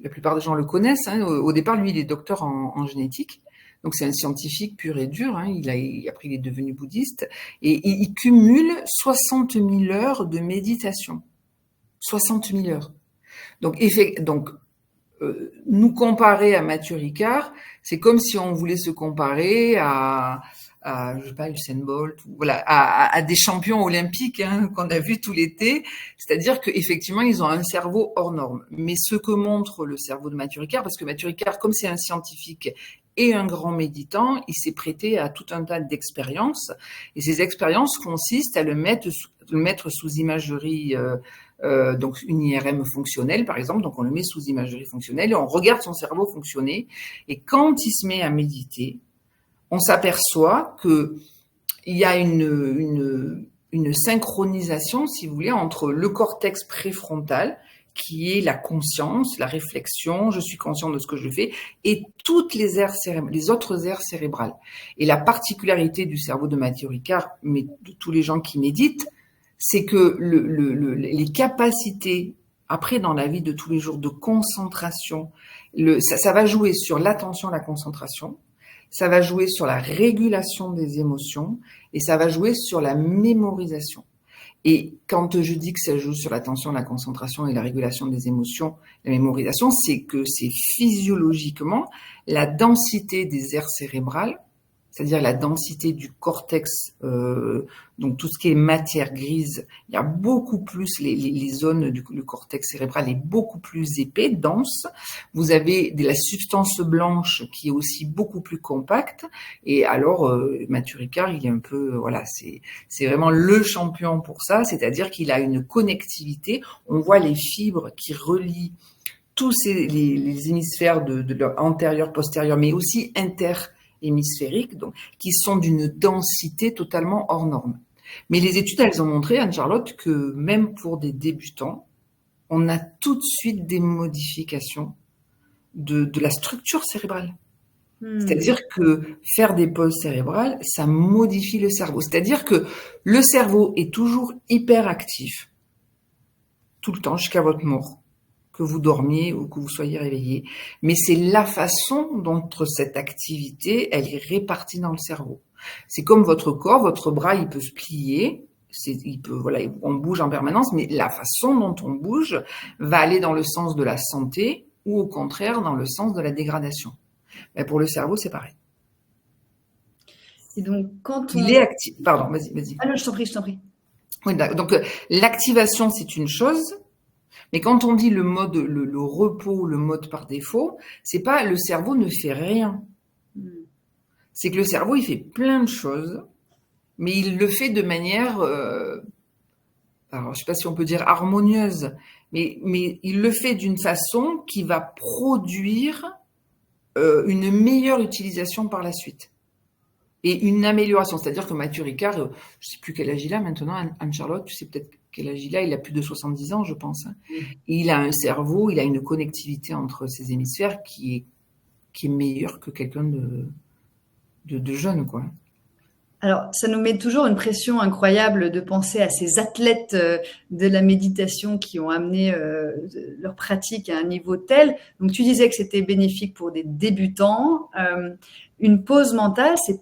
la plupart des gens le connaissent. Hein. Au départ, lui, il est docteur en génétique. Donc, c'est un scientifique pur et dur. Hein. Après, il est devenu bouddhiste. Et il cumule 60 000 heures de méditation. 60 000 heures. Donc, nous comparer à Mathieu Ricard, c'est comme si on voulait se comparer à je sais pas, Usain Bolt, voilà, à des champions olympiques hein, qu'on a vus tout l'été. C'est-à-dire qu'effectivement, ils ont un cerveau hors norme. Mais ce que montre le cerveau de Mathieu Ricard, parce que Mathieu Ricard, comme c'est un scientifique et un grand méditant, il s'est prêté à tout un tas d'expériences. Et ces expériences consistent à le mettre sous imagerie, donc une IRM fonctionnelle, par exemple. Donc on le met sous imagerie fonctionnelle et on regarde son cerveau fonctionner. Et quand il se met à méditer, on s'aperçoit qu'il y a une synchronisation, si vous voulez, entre le cortex préfrontal, qui est la conscience, la réflexion, je suis conscient de ce que je fais, et toutes les autres aires cérébrales. Et la particularité du cerveau de Mathieu Ricard, mais de tous les gens qui méditent, c'est que les capacités, après dans la vie de tous les jours, de concentration, ça va jouer sur l'attention, la concentration, ça va jouer sur la régulation des émotions et ça va jouer sur la mémorisation. Et quand je dis que ça joue sur l'attention, la concentration et la régulation des émotions, la mémorisation, c'est que c'est physiologiquement la densité des aires cérébrales, c'est-à-dire la densité du cortex, donc tout ce qui est matière grise, il y a beaucoup plus, les zones le cortex cérébral est beaucoup plus épais, dense. Vous avez de la substance blanche qui est aussi beaucoup plus compacte. Et alors, Mathieu Ricard, il est un peu, voilà, c'est vraiment le champion pour ça, c'est-à-dire qu'il a une connectivité. On voit les fibres qui relient tous les hémisphères de leur antérieur, postérieur, mais aussi hémisphériques, donc, qui sont d'une densité totalement hors norme. Mais les études, elles ont montré, Anne-Charlotte, que même pour des débutants, on a tout de suite des modifications de la structure cérébrale. C'est-à-dire que faire des pauses cérébrales, ça modifie le cerveau. C'est-à-dire que le cerveau est toujours hyper actif, tout le temps, jusqu'à votre mort, que vous dormiez ou que vous soyez réveillé. Mais c'est la façon dont cette activité, elle est répartie dans le cerveau. C'est comme votre corps, votre bras, il peut se plier, voilà, on bouge en permanence, mais la façon dont on bouge va aller dans le sens de la santé ou au contraire dans le sens de la dégradation. Mais pour le cerveau, c'est pareil. Et donc, quand il est actif. Pardon, vas-y. Ah non, je t'en prie. Oui, donc l'activation, c'est une chose. Mais quand on dit le mode, le repos, le mode par défaut, c'est pas le cerveau ne fait rien. C'est que le cerveau, il fait plein de choses, mais il le fait de manière, alors je sais pas si on peut dire harmonieuse, mais il le fait d'une façon qui va produire une meilleure utilisation par la suite. Et une amélioration, c'est-à-dire que Mathieu Ricard, je sais plus quel âge il a maintenant, Anne-Charlotte, tu sais peut-être quel âge il a plus de 70 ans, je pense. Et il a un cerveau, il a une connectivité entre ses hémisphères qui est meilleure que quelqu'un de jeune, quoi. Alors, ça nous met toujours une pression incroyable de penser à ces athlètes de la méditation qui ont amené leur pratique à un niveau tel. Donc, tu disais que c'était bénéfique pour des débutants. Une pause mentale, c'est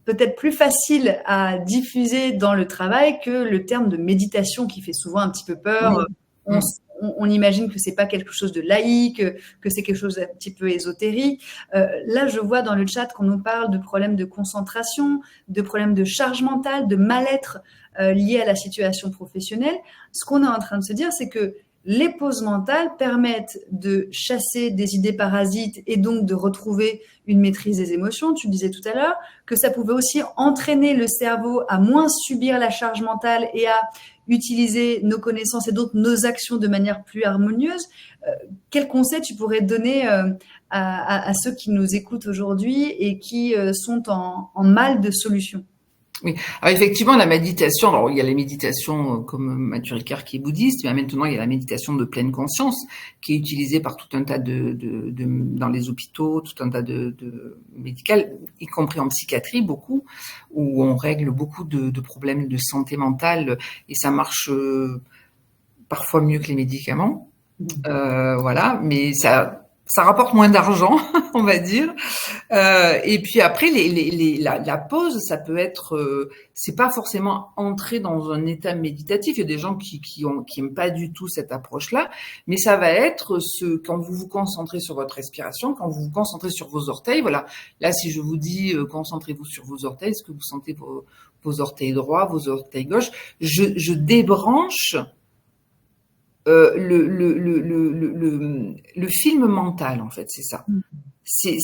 peut-être plus facile à diffuser dans le travail que le terme de méditation qui fait souvent un petit peu peur. Oui. On imagine que c'est pas quelque chose de laïque, que c'est quelque chose d'un petit peu ésotérique. Là, je vois dans le chat qu'on nous parle de problèmes de concentration, de problèmes de charge mentale, de mal-être liés à la situation professionnelle. Ce qu'on est en train de se dire, c'est que les pauses mentales permettent de chasser des idées parasites et donc de retrouver une maîtrise des émotions. Tu disais tout à l'heure que ça pouvait aussi entraîner le cerveau à moins subir la charge mentale et à utiliser nos connaissances et donc nos actions de manière plus harmonieuse. Quel conseil tu pourrais donner à ceux qui nous écoutent aujourd'hui et qui sont en mal de solutions? Oui, alors effectivement, la méditation, alors il y a la méditation comme Matthieu Ricard qui est bouddhiste, mais maintenant il y a la méditation de pleine conscience qui est utilisée par tout un tas dans les hôpitaux, tout un tas de médical, y compris en psychiatrie beaucoup, où on règle beaucoup de problèmes de santé mentale et ça marche parfois mieux que les médicaments. Voilà, mais ça rapporte moins d'argent, on va dire. Et puis après, la pause, ça peut être, c'est pas forcément entrer dans un état méditatif. Il y a des gens qui aiment pas du tout cette approche-là, mais ça va être quand vous vous concentrez sur votre respiration, quand vous vous concentrez sur vos orteils. Voilà. Là, si je vous dis, concentrez-vous sur vos orteils, est-ce que vous sentez vos orteils droits, vos orteils gauches? Je débranche le film mental, en fait, c'est ça. C'est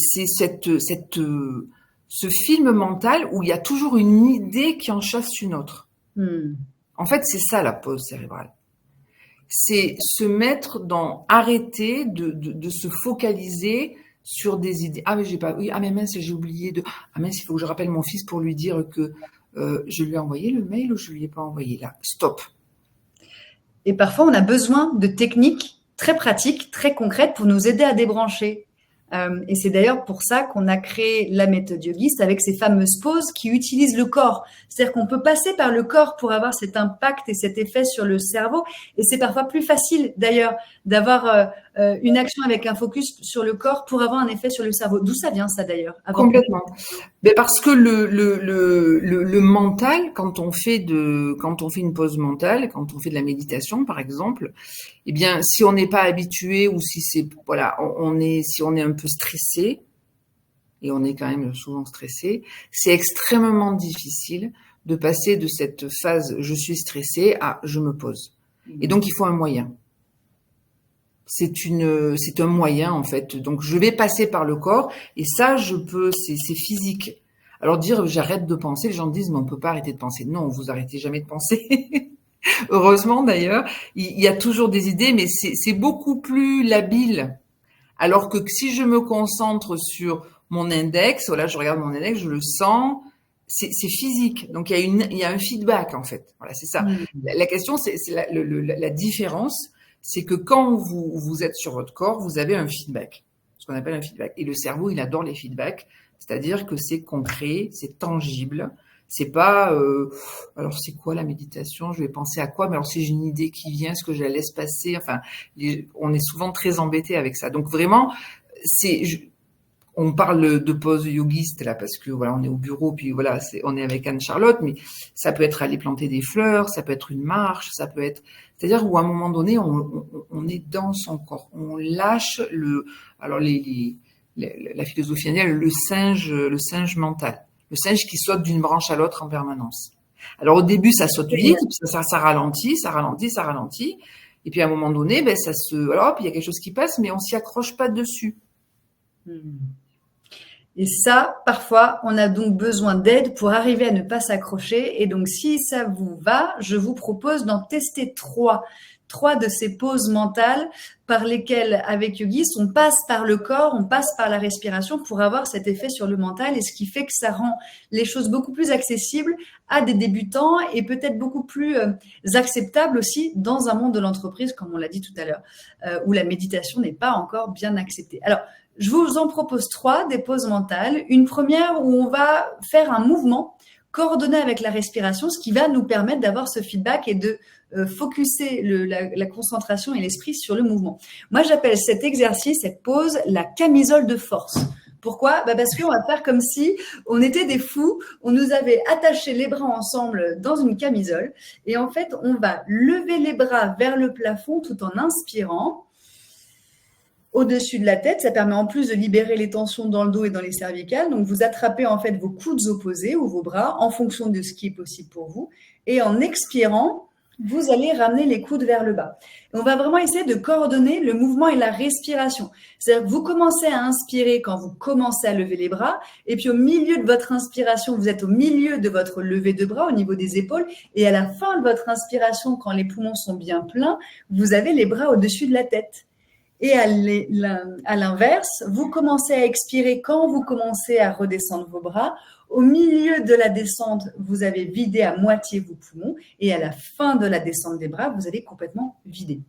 ce film mental où il y a toujours une idée qui en chasse une autre. En fait, c'est ça la pause cérébrale. C'est se mettre arrêter de se focaliser sur des idées. Ah mais mais mince, j'ai oublié ah mince, il faut que je rappelle mon fils pour lui dire que je lui ai envoyé le mail ou je lui ai pas envoyé là. Stop. Et parfois, on a besoin de techniques très pratiques, très concrètes pour nous aider à débrancher. Et c'est d'ailleurs pour ça qu'on a créé la méthode yogiste avec ces fameuses pauses qui utilisent le corps. C'est-à-dire qu'on peut passer par le corps pour avoir cet impact et cet effet sur le cerveau. Et c'est parfois plus facile d'ailleurs d'avoir une action avec un focus sur le corps pour avoir un effet sur le cerveau. D'où ça vient ça d'ailleurs? Complètement. Mais parce que le mental, quand on fait une pause mentale, quand on fait de la méditation par exemple, eh bien si on n'est pas habitué ou si si on est un peu stressé, et on est quand même souvent stressé, c'est extrêmement difficile de passer de cette phase je suis stressé à je me pose. Et donc il faut un moyen. C'est un moyen en fait. Donc je vais passer par le corps et ça c'est physique. Alors dire j'arrête de penser, les gens disent mais on peut pas arrêter de penser. Non, vous arrêtez jamais de penser. Heureusement d'ailleurs, il y a toujours des idées, mais c'est beaucoup plus labile. Alors que si je me concentre sur mon index, voilà, je regarde mon index, je le sens, c'est physique. Donc il y a un feedback en fait. Voilà, c'est ça. La question, c'est la différence, c'est que quand vous êtes sur votre corps, vous avez un feedback, ce qu'on appelle un feedback. Et le cerveau, il adore les feedbacks, c'est-à-dire que c'est concret, c'est tangible. C'est pas, alors c'est quoi la méditation? Je vais penser à quoi? Mais alors si j'ai une idée qui vient, est-ce que je la laisse passer? Enfin, on est souvent très embêté avec ça. Donc vraiment, on parle de pause yogiste là parce que voilà, on est au bureau puis voilà, on est avec Anne-Charlotte, mais ça peut être aller planter des fleurs, ça peut être une marche, ça peut être, c'est-à-dire où à un moment donné, on est dans son corps, on lâche alors la philosophie indienne, le singe mental. Le singe qui saute d'une branche à l'autre en permanence. Alors au début, ça saute vite, ça ralentit, ça ralentit, ça ralentit. Et puis à un moment donné, alors il y a quelque chose qui passe, mais on s'y accroche pas dessus. Et ça, parfois, on a donc besoin d'aide pour arriver à ne pas s'accrocher. Et donc, si ça vous va, je vous propose d'en tester trois de ces pauses mentales par lesquelles, avec Yogist, on passe par le corps, on passe par la respiration pour avoir cet effet sur le mental, et ce qui fait que ça rend les choses beaucoup plus accessibles à des débutants et peut-être beaucoup plus acceptables aussi dans un monde de l'entreprise, comme on l'a dit tout à l'heure, où la méditation n'est pas encore bien acceptée. Alors, je vous en propose trois, des pauses mentales. Une première où on va faire un mouvement coordonné avec la respiration, ce qui va nous permettre d'avoir ce feedback et de focuser la concentration et l'esprit sur le mouvement. Moi, j'appelle cet exercice, cette pause, la camisole de force. Pourquoi? Parce qu'on va faire comme si on était des fous, on nous avait attaché les bras ensemble dans une camisole et en fait, on va lever les bras vers le plafond tout en inspirant au-dessus de la tête. Ça permet en plus de libérer les tensions dans le dos et dans les cervicales. Donc, vous attrapez en fait vos coudes opposés ou vos bras en fonction de ce qui est possible pour vous. Et en expirant, vous allez ramener les coudes vers le bas. Et on va vraiment essayer de coordonner le mouvement et la respiration. C'est-à-dire que vous commencez à inspirer quand vous commencez à lever les bras, et puis au milieu de votre inspiration, vous êtes au milieu de votre levée de bras, au niveau des épaules, et à la fin de votre inspiration, quand les poumons sont bien pleins, vous avez les bras au-dessus de la tête. Et à l'inverse, vous commencez à expirer quand vous commencez à redescendre vos bras. Au milieu de la descente, vous avez vidé à moitié vos poumons et à la fin de la descente des bras, vous allez complètement vider.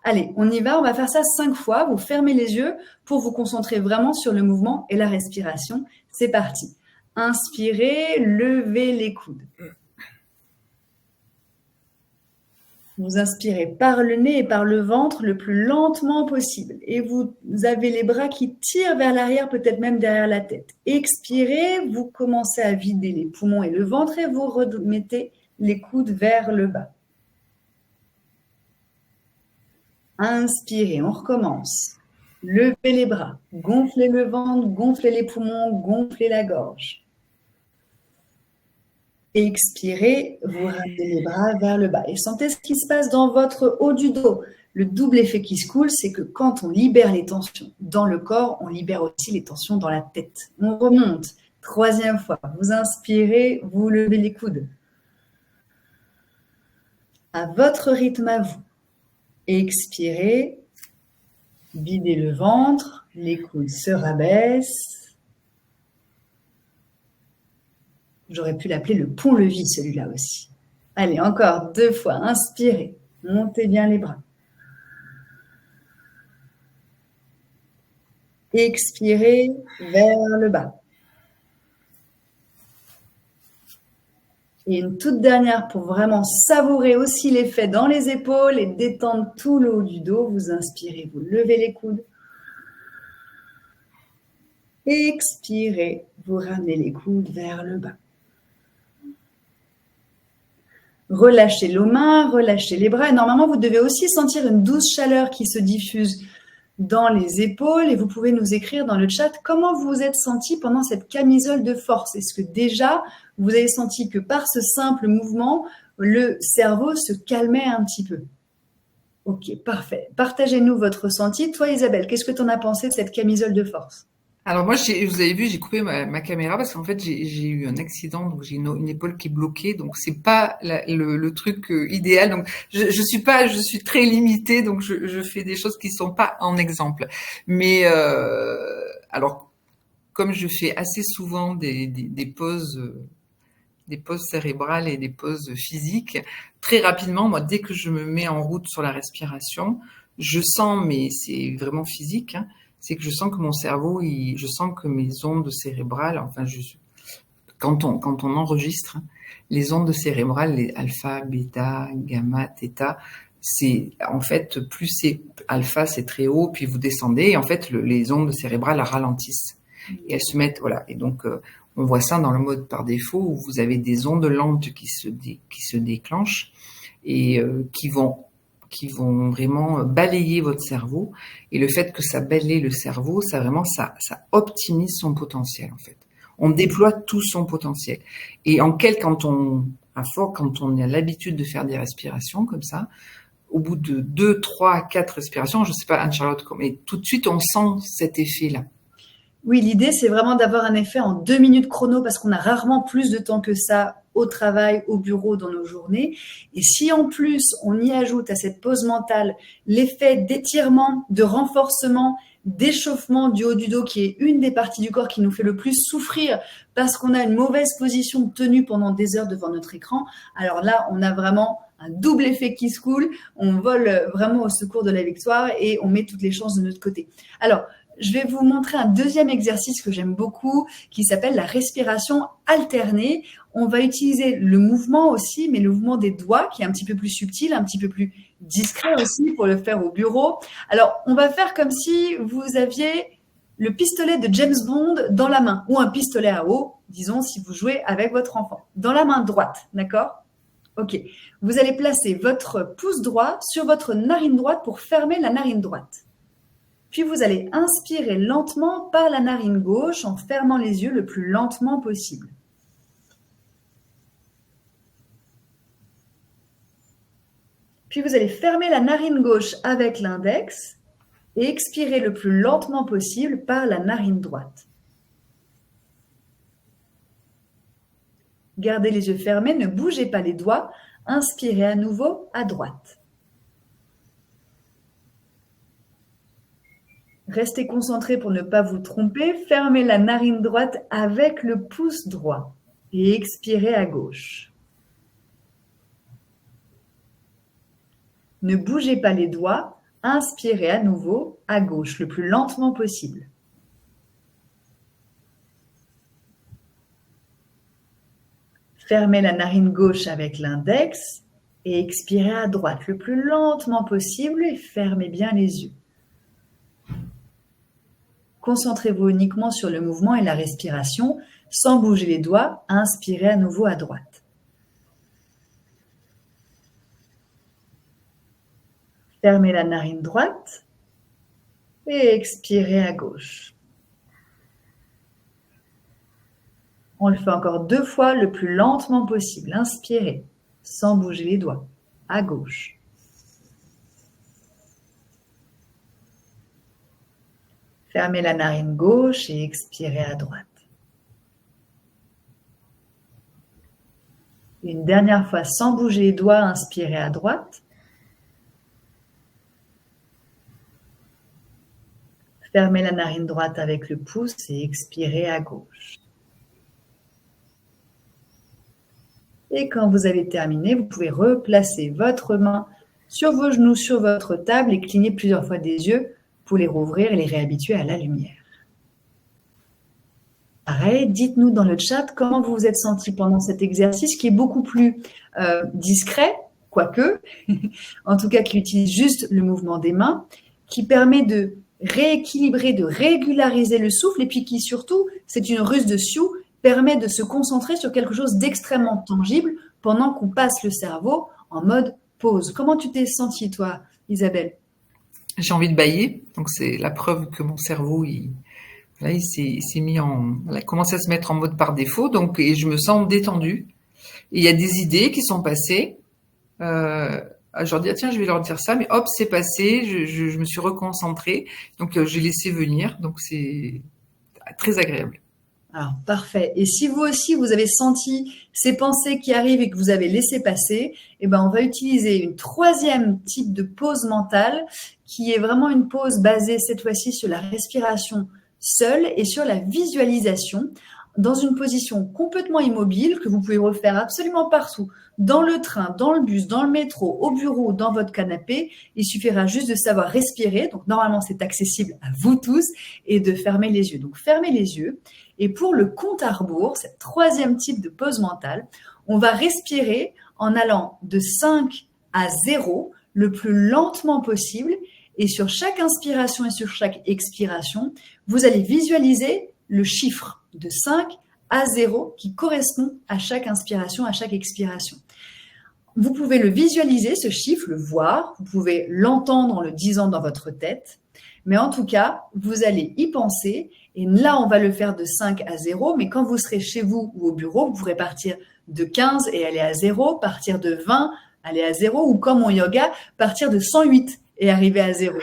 Allez, on y va, on va faire ça 5 fois. Vous fermez les yeux pour vous concentrer vraiment sur le mouvement et la respiration. C'est parti. Inspirez, levez les coudes. Vous inspirez par le nez et par le ventre le plus lentement possible. Et vous avez les bras qui tirent vers l'arrière, peut-être même derrière la tête. Expirez, vous commencez à vider les poumons et le ventre et vous remettez les coudes vers le bas. Inspirez, on recommence. Levez les bras, gonflez le ventre, gonflez les poumons, gonflez la gorge. Expirez, vous ramenez les bras vers le bas. Et sentez ce qui se passe dans votre haut du dos. Le double effet qui se coule, c'est que quand on libère les tensions dans le corps, on libère aussi les tensions dans la tête. On remonte. 3e fois. Vous inspirez, vous levez les coudes. À votre rythme à vous. Expirez, videz le ventre, les coudes se rabaissent. J'aurais pu l'appeler le pont-levis, celui-là aussi. Allez, encore 2 fois. Inspirez. Montez bien les bras. Expirez vers le bas. Et une toute dernière pour vraiment savourer aussi l'effet dans les épaules et détendre tout le haut du dos. Vous inspirez, vous levez les coudes. Expirez, vous ramenez les coudes vers le bas. Relâchez les mains, relâchez les bras. Et normalement, vous devez aussi sentir une douce chaleur qui se diffuse dans les épaules. Et vous pouvez nous écrire dans le chat comment vous vous êtes senti pendant cette camisole de force. Est-ce que déjà, vous avez senti que par ce simple mouvement, le cerveau se calmait un petit peu? Ok, parfait. Partagez-nous votre ressenti. Toi, Isabelle, qu'est-ce que tu en as pensé de cette camisole de force? Alors moi, vous avez vu, j'ai coupé ma caméra parce qu'en fait, j'ai eu un accident, donc j'ai une épaule qui est bloquée, donc c'est pas le truc idéal. Donc je suis très limitée, donc je fais des choses qui sont pas en exemple. Mais alors, comme je fais assez souvent des pauses cérébrales et des pauses physiques, très rapidement, moi, dès que je me mets en route sur la respiration, je sens, mais c'est vraiment physique, hein, c'est que je sens que mon cerveau, je sens que mes ondes cérébrales, enfin, quand on enregistre, hein, les ondes cérébrales, les alpha, bêta, gamma, theta, c'est, en fait, plus c'est alpha, c'est très haut, puis vous descendez, et en fait, les ondes cérébrales ralentissent. Et elles se mettent, voilà. Et donc, on voit ça dans le mode par défaut où vous avez des ondes lentes qui se déclenchent et qui vont vraiment balayer votre cerveau. Et le fait que ça balaye le cerveau, ça optimise son potentiel, en fait. On déploie tout son potentiel. Et quand on a l'habitude de faire des respirations comme ça, au bout de 2, 3, 4 respirations, je ne sais pas, Anne-Charlotte, mais tout de suite, on sent cet effet-là. Oui, l'idée, c'est vraiment d'avoir un effet en 2 minutes chrono parce qu'on a rarement plus de temps que ça au travail, au bureau, dans nos journées. Et si en plus, on y ajoute à cette pause mentale l'effet d'étirement, de renforcement, d'échauffement du haut du dos, qui est une des parties du corps qui nous fait le plus souffrir parce qu'on a une mauvaise position de tenue pendant des heures devant notre écran, alors là, on a vraiment un double effet qui se coule. On vole vraiment au secours de la victoire et on met toutes les chances de notre côté. Alors, je vais vous montrer un deuxième exercice que j'aime beaucoup qui s'appelle la respiration alternée. On va utiliser le mouvement aussi, mais le mouvement des doigts qui est un petit peu plus subtil, un petit peu plus discret aussi pour le faire au bureau. Alors, on va faire comme si vous aviez le pistolet de James Bond dans la main ou un pistolet à eau, disons, si vous jouez avec votre enfant, dans la main droite, d'accord ? Ok. Vous allez placer votre pouce droit sur votre narine droite pour fermer la narine droite. Puis vous allez inspirer lentement par la narine gauche en fermant les yeux le plus lentement possible. Puis vous allez fermer la narine gauche avec l'index et expirer le plus lentement possible par la narine droite. Gardez les yeux fermés, ne bougez pas les doigts. Inspirez à nouveau à droite. Restez concentré pour ne pas vous tromper. Fermez la narine droite avec le pouce droit et expirez à gauche. Ne bougez pas les doigts. Inspirez à nouveau à gauche le plus lentement possible. Fermez la narine gauche avec l'index et expirez à droite le plus lentement possible et fermez bien les yeux. Concentrez-vous uniquement sur le mouvement et la respiration, sans bouger les doigts. Inspirez à nouveau à droite. Fermez la narine droite et expirez à gauche. On le fait encore 2 fois le plus lentement possible. Inspirez, sans bouger les doigts, à gauche. Fermez la narine gauche et expirez à droite. Une dernière fois, sans bouger les doigts, inspirez à droite. Fermez la narine droite avec le pouce et expirez à gauche. Et quand vous avez terminé, vous pouvez replacer votre main sur vos genoux, sur votre table et cligner plusieurs fois des yeux pour les rouvrir et les réhabituer à la lumière. Pareil, dites-nous dans le chat comment vous vous êtes senti pendant cet exercice qui est beaucoup plus discret, quoique, en tout cas qui utilise juste le mouvement des mains, qui permet de rééquilibrer, de régulariser le souffle et puis qui surtout, c'est une ruse de Sioux, permet de se concentrer sur quelque chose d'extrêmement tangible pendant qu'on passe le cerveau en mode pause. Comment tu t'es sentie, toi, Isabelle? J'ai envie de bâiller, donc c'est la preuve que mon cerveau, il s'est mis il a commencé à se mettre en mode par défaut, donc, et je me sens détendue. Et il y a des idées qui sont passées. Je leur dis, tiens, je vais leur dire ça, mais hop, c'est passé, je me suis reconcentrée, donc j'ai laissé venir, donc c'est très agréable. Alors, parfait. Et si vous aussi, vous avez senti ces pensées qui arrivent et que vous avez laissé passer, eh ben, on va utiliser une 3e type de pause mentale qui est vraiment une pause basée cette fois-ci sur la respiration seule et sur la visualisation dans une position complètement immobile que vous pouvez refaire absolument partout, dans le train, dans le bus, dans le métro, au bureau, dans votre canapé. Il suffira juste de savoir respirer. Donc, normalement, c'est accessible à vous tous et de fermer les yeux. Donc, fermez les yeux. Et pour le compte à rebours, cette 3e type de pause mentale, on va respirer en allant de 5 à 0 le plus lentement possible. Et sur chaque inspiration et sur chaque expiration, vous allez visualiser le chiffre de 5 à 0 qui correspond à chaque inspiration, à chaque expiration. Vous pouvez le visualiser, ce chiffre, le voir, vous pouvez l'entendre en le disant dans votre tête, mais en tout cas, vous allez y penser. Et là, on va le faire de 5 à 0, mais quand vous serez chez vous ou au bureau, vous pourrez partir de 15 et aller à 0, partir de 20, aller à 0, ou comme en yoga, partir de 108 et arriver à 0.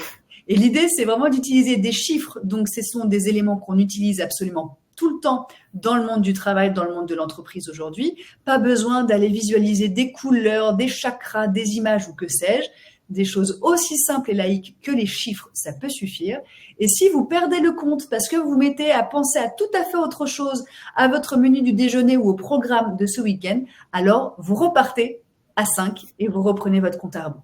Et l'idée, c'est vraiment d'utiliser des chiffres. Donc, ce sont des éléments qu'on utilise absolument tout le temps dans le monde du travail, dans le monde de l'entreprise aujourd'hui. Pas besoin d'aller visualiser des couleurs, des chakras, des images ou que sais-je. Des choses aussi simples et laïques que les chiffres, ça peut suffire. Et si vous perdez le compte parce que vous mettez à penser à tout à fait autre chose, à votre menu du déjeuner ou au programme de ce week-end, alors vous repartez à 5 et vous reprenez votre compte à rebours.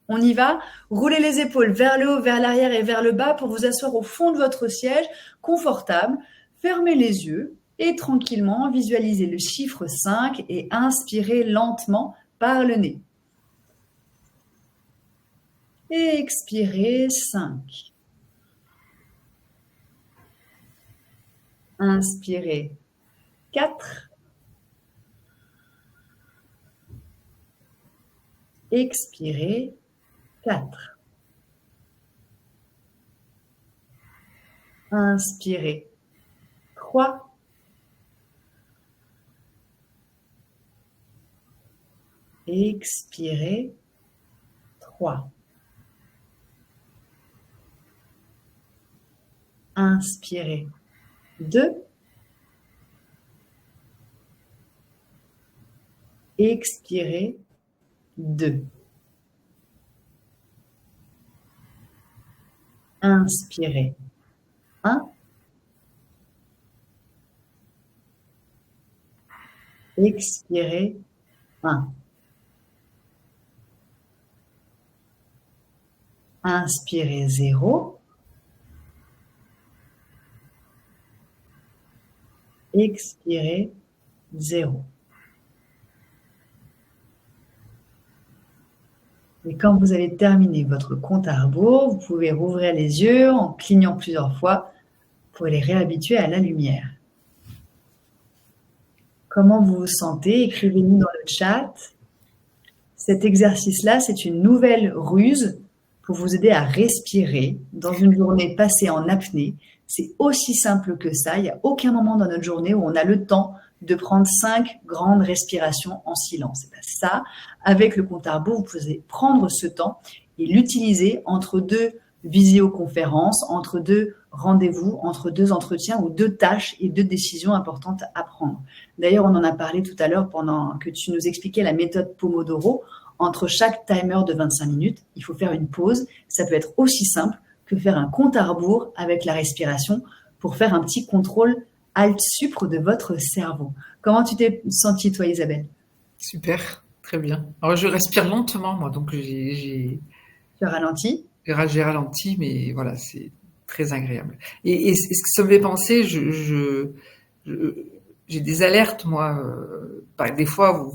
On y va. Roulez les épaules vers le haut, vers l'arrière et vers le bas pour vous asseoir au fond de votre siège, confortable. Fermez les yeux et tranquillement visualisez le chiffre 5 et inspirez lentement par le nez. Et expirez 5. Inspirez 4. Expirez 4. Inspirez 3. Expirez 3. Inspirez. 2. Expirez. 2. Inspirez. 1. Expirez. 1. Inspirez 0. Expirez 0. Et quand vous avez terminé votre compte à rebours, vous pouvez rouvrir les yeux en clignant plusieurs fois pour les réhabituer à la lumière. Comment vous vous sentez? Écrivez-nous dans le chat. Cet exercice-là, c'est une nouvelle ruse pour vous aider à respirer dans une journée passée en apnée. C'est aussi simple que ça. Il n'y a aucun moment dans notre journée où on a le temps de prendre 5 grandes respirations en silence. Et bien ça, avec le compte à rebours, vous pouvez prendre ce temps et l'utiliser entre 2 visioconférences, entre 2 rendez-vous, entre 2 entretiens ou 2 tâches et 2 décisions importantes à prendre. D'ailleurs, on en a parlé tout à l'heure pendant que tu nous expliquais la méthode Pomodoro. Entre chaque timer de 25 minutes, il faut faire une pause. Ça peut être aussi simple que faire un compte à rebours avec la respiration pour faire un petit contrôle alt-supre de votre cerveau. Comment tu t'es sentie, toi, Isabelle? Super, très bien. Alors, je respire lentement, moi, donc Tu as ralenti? j'ai ralenti, mais voilà, c'est très agréable. Et ce que ça me fait penser, j'ai des alertes, moi. Des fois,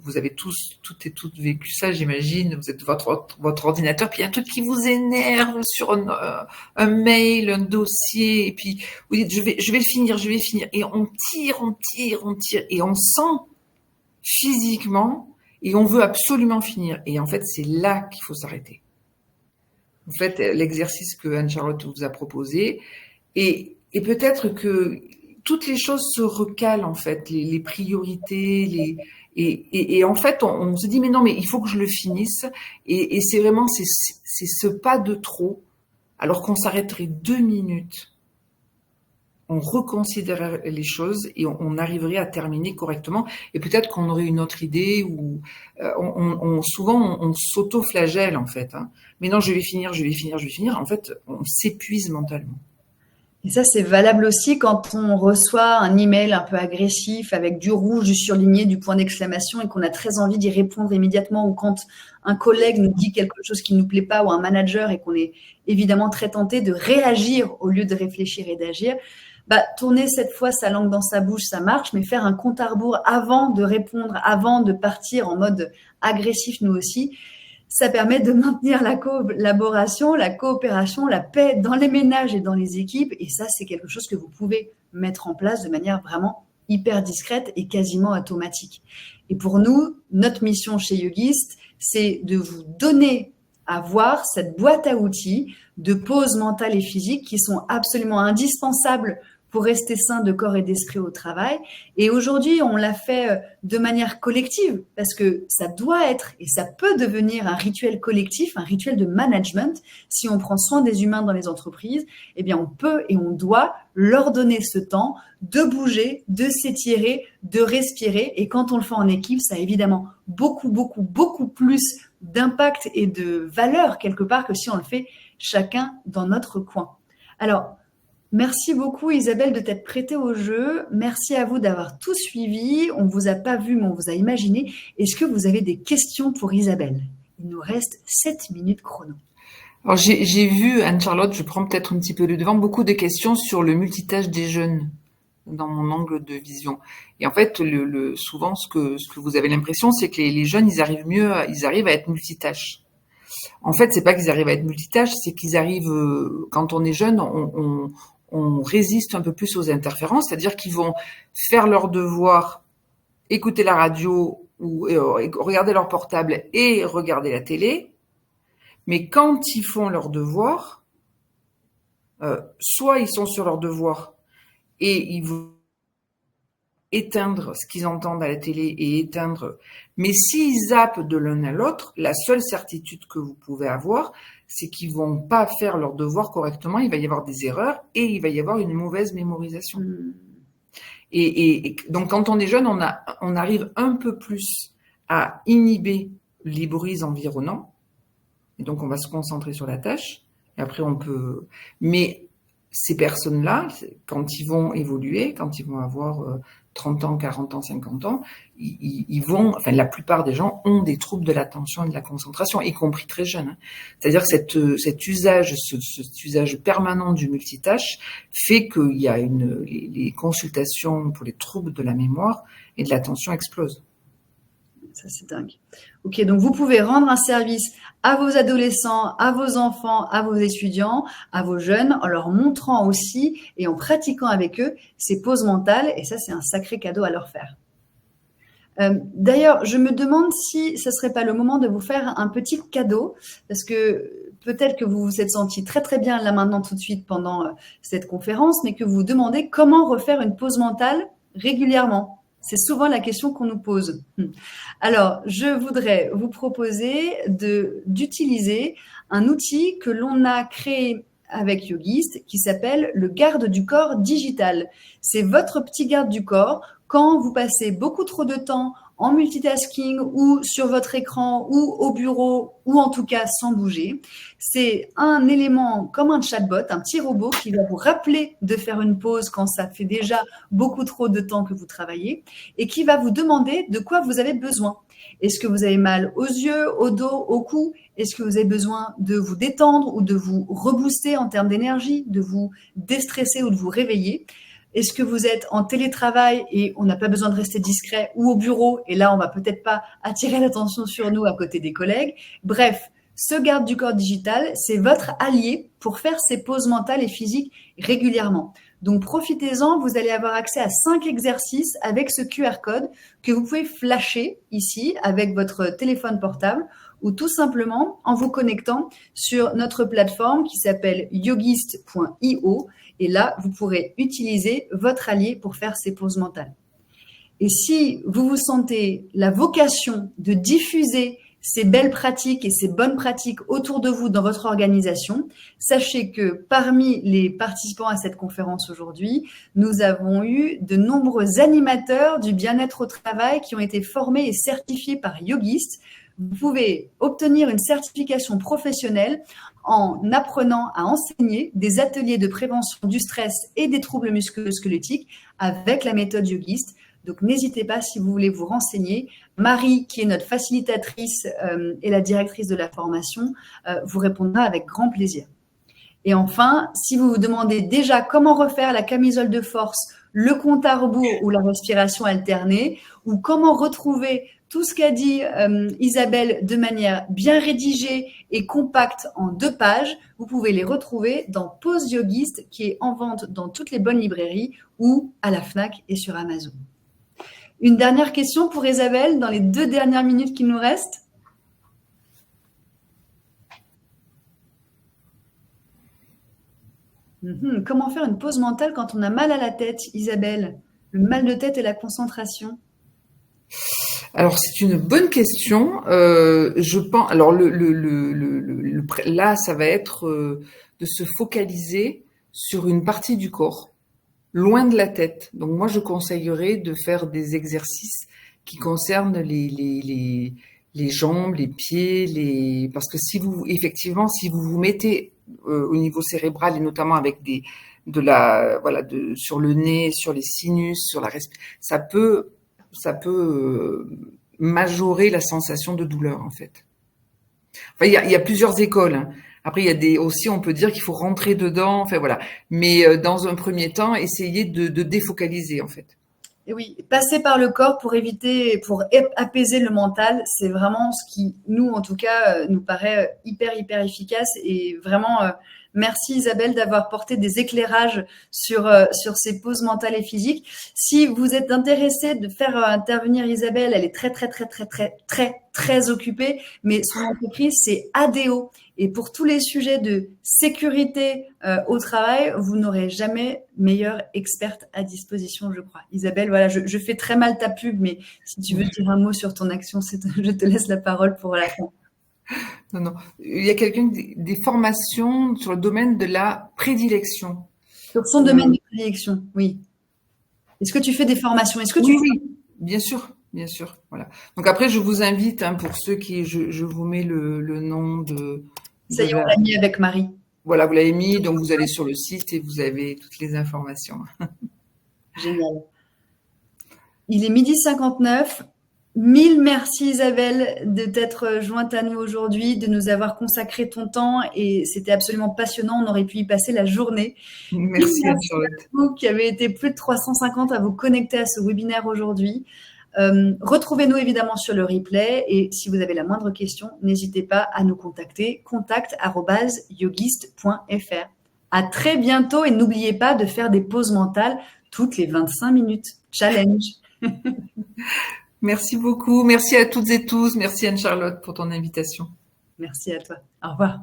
vous avez toutes et toutes vécu ça, j'imagine. Vous êtes votre ordinateur, puis il y a un truc qui vous énerve sur un mail, un dossier, et puis vous dites je vais le finir, et on tire, et on sent physiquement, et on veut absolument finir. Et en fait, c'est là qu'il faut s'arrêter. Vous faites l'exercice que Anne-Charlotte vous a proposé, et peut-être que toutes les choses se recalent, en fait, les priorités, et en fait, on se dit, mais non, mais il faut que je le finisse. Et c'est vraiment, c'est ce pas de trop, alors qu'on s'arrêterait 2 minutes. On reconsidérerait les choses et on arriverait à terminer correctement. Et peut-être qu'on aurait une autre idée ou souvent on s'auto-flagelle, en fait. Hein. Mais non, je vais finir. En fait, on s'épuise mentalement. Et ça, c'est valable aussi quand on reçoit un email un peu agressif avec du rouge, du surligné, du point d'exclamation et qu'on a très envie d'y répondre immédiatement, ou quand un collègue nous dit quelque chose qui ne nous plaît pas, ou un manager, et qu'on est évidemment très tenté de réagir au lieu de réfléchir et d'agir. Tourner cette fois sa langue dans sa bouche, ça marche, mais faire un compte à rebours avant de répondre, avant de partir en mode agressif nous aussi, ça permet de maintenir la collaboration, la coopération, la paix dans les ménages et dans les équipes. Et ça, c'est quelque chose que vous pouvez mettre en place de manière vraiment hyper discrète et quasiment automatique. Et pour nous, notre mission chez Yogist, c'est de vous donner à voir cette boîte à outils de pause mentale et physique qui sont absolument indispensables pour rester sain de corps et d'esprit au travail. Et aujourd'hui, on l'a fait de manière collective parce que ça doit être et ça peut devenir un rituel collectif, un rituel de management. Si on prend soin des humains dans les entreprises, eh bien, on peut et on doit leur donner ce temps de bouger, de s'étirer, de respirer. Et quand on le fait en équipe, ça a évidemment beaucoup plus d'impact et de valeur quelque part que si on le fait chacun dans notre coin. Alors, merci beaucoup Isabelle de t'être prêtée au jeu. Merci à vous d'avoir tout suivi. On ne vous a pas vu, mais on vous a imaginé. Est-ce que vous avez des questions pour Isabelle? Il nous reste 7 minutes chrono. Alors j'ai vu, Anne-Charlotte, je prends peut-être un petit peu le devant, beaucoup de questions sur le multitâche des jeunes dans mon angle de vision. Et en fait, souvent, ce que vous avez l'impression, c'est que les jeunes, ils arrivent à être multitâches. En fait, c'est pas qu'ils arrivent à être multitâches, c'est qu'ils arrivent, quand on est jeune, on résiste un peu plus aux interférences, c'est-à-dire qu'ils vont faire leurs devoirs, écouter la radio ou regarder leur portable et regarder la télé. Mais quand ils font leurs devoirs, soit ils sont sur leurs devoirs et ils vont éteindre ce qu'ils entendent à la télé et éteindre. Mais s'ils zappent de l'un à l'autre, la seule certitude que vous pouvez avoir, c'est qu'ils vont pas faire leur devoir correctement, il va y avoir des erreurs et il va y avoir une mauvaise mémorisation. Et donc, quand on est jeune, on arrive un peu plus à inhiber les bruits environnants. Et donc, on va se concentrer sur la tâche. Et après, on peut... Mais ces personnes-là, quand ils vont évoluer, quand ils vont avoir 30 ans, 40 ans, 50 ans, ils vont... Enfin, la plupart des gens ont des troubles de l'attention et de la concentration, y compris très jeunes. C'est-à-dire que cet usage permanent du multitâche fait qu'il y a les consultations pour les troubles de la mémoire et de l'attention explosent. Ça, c'est dingue. Ok, donc vous pouvez rendre un service à vos adolescents, à vos enfants, à vos étudiants, à vos jeunes, en leur montrant aussi et en pratiquant avec eux ces pauses mentales. Et ça, c'est un sacré cadeau à leur faire. D'ailleurs, je me demande si ce serait pas le moment de vous faire un petit cadeau, parce que peut-être que vous vous êtes senti très très bien là maintenant tout de suite pendant cette conférence, mais que vous vous demandez comment refaire une pause mentale régulièrement. C'est souvent la question qu'on nous pose. Alors, je voudrais vous proposer d'utiliser un outil que l'on a créé avec Yogist qui s'appelle le garde du corps digital. C'est votre petit garde du corps quand vous passez beaucoup trop de temps en multitasking ou sur votre écran ou au bureau ou en tout cas sans bouger. C'est un élément comme un chatbot, un petit robot qui va vous rappeler de faire une pause quand ça fait déjà beaucoup trop de temps que vous travaillez et qui va vous demander de quoi vous avez besoin. Est-ce que vous avez mal aux yeux, au dos, au cou? Est-ce que vous avez besoin de vous détendre ou de vous rebooster en termes d'énergie, de vous déstresser ou de vous réveiller? Est-ce que vous êtes en télétravail et on n'a pas besoin de rester discret, ou au bureau et là on va peut-être pas attirer l'attention sur nous à côté des collègues? Bref, ce garde du corps digital, c'est votre allié pour faire ces pauses mentales et physiques régulièrement. Donc profitez-en, vous allez avoir accès à 5 exercices avec ce QR code que vous pouvez flasher ici avec votre téléphone portable ou tout simplement en vous connectant sur notre plateforme qui s'appelle yogist.io. Et là, vous pourrez utiliser votre allié pour faire ces pauses mentales. Et si vous vous sentez la vocation de diffuser ces belles pratiques et ces bonnes pratiques autour de vous dans votre organisation, sachez que parmi les participants à cette conférence aujourd'hui, nous avons eu de nombreux animateurs du bien-être au travail qui ont été formés et certifiés par Yogist. Vous pouvez obtenir une certification professionnelle en apprenant à enseigner des ateliers de prévention du stress et des troubles musculo-squelettiques avec la méthode Yogist. Donc, n'hésitez pas si vous voulez vous renseigner. Marie, qui est notre facilitatrice et la directrice de la formation, vous répondra avec grand plaisir. Et enfin, si vous vous demandez déjà comment refaire la camisole de force, le compte à rebours ou la respiration alternée, ou comment retrouver tout ce qu'a dit Isabelle de manière bien rédigée et compacte en 2 pages, vous pouvez les retrouver dans Pause Yogist, qui est en vente dans toutes les bonnes librairies ou à la Fnac et sur Amazon. Une dernière question pour Isabelle dans les 2 dernières minutes qui nous restent. Comment faire une pause mentale quand on a mal à la tête, Isabelle? Le mal de tête et la concentration. Alors c'est une bonne question. Je pense. Alors là, ça va être de se focaliser sur une partie du corps, loin de la tête. Donc moi, je conseillerais de faire des exercices qui concernent les jambes, les pieds, parce que si vous vous mettez au niveau cérébral et notamment avec sur le nez, sur les sinus, sur la respiration, ça peut majorer la sensation de douleur en fait. Enfin, il y a plusieurs écoles. Hein. Après, il y a aussi, on peut dire qu'il faut rentrer dedans. Enfin voilà. Mais dans un premier temps, essayer de défocaliser en fait. Et oui, passer par le corps pour apaiser le mental, c'est vraiment ce qui, nous, en tout cas, nous paraît hyper efficace et vraiment Merci Isabelle d'avoir porté des éclairages sur ces pauses mentales et physiques. Si vous êtes intéressé de faire intervenir Isabelle, elle est très occupée, mais son entreprise c'est ADO. Et pour tous les sujets de sécurité au travail, vous n'aurez jamais meilleure experte à disposition, je crois. Isabelle, voilà, je fais très mal ta pub, mais si tu veux dire un mot sur ton action, je te laisse la parole pour la fin. Non, non. Il y a des formations sur le domaine de la prédilection. Sur son domaine de prédilection, oui. Est-ce que tu fais des formations? Est-ce que tu Oui, bien sûr, bien sûr. Voilà. Donc après, je vous invite, pour ceux qui, je vous mets le nom de. Ça y est, on l'a mis avec Marie. Voilà, vous l'avez mis, donc vous allez sur le site et vous avez toutes les informations. Génial. Il est 12h59. 1000 merci Isabelle de t'être jointe à nous aujourd'hui, de nous avoir consacré ton temps et c'était absolument passionnant. On aurait pu y passer la journée. Merci Anne-Charlotte. Vous qui avez été plus de 350 à vous connecter à ce webinaire aujourd'hui. Retrouvez-nous évidemment sur le replay et si vous avez la moindre question, n'hésitez pas à nous contacter, contact@yogist.fr. À très bientôt et n'oubliez pas de faire des pauses mentales toutes les 25 minutes. Challenge. Merci beaucoup. Merci à toutes et tous. Merci Anne-Charlotte pour ton invitation. Merci à toi. Au revoir.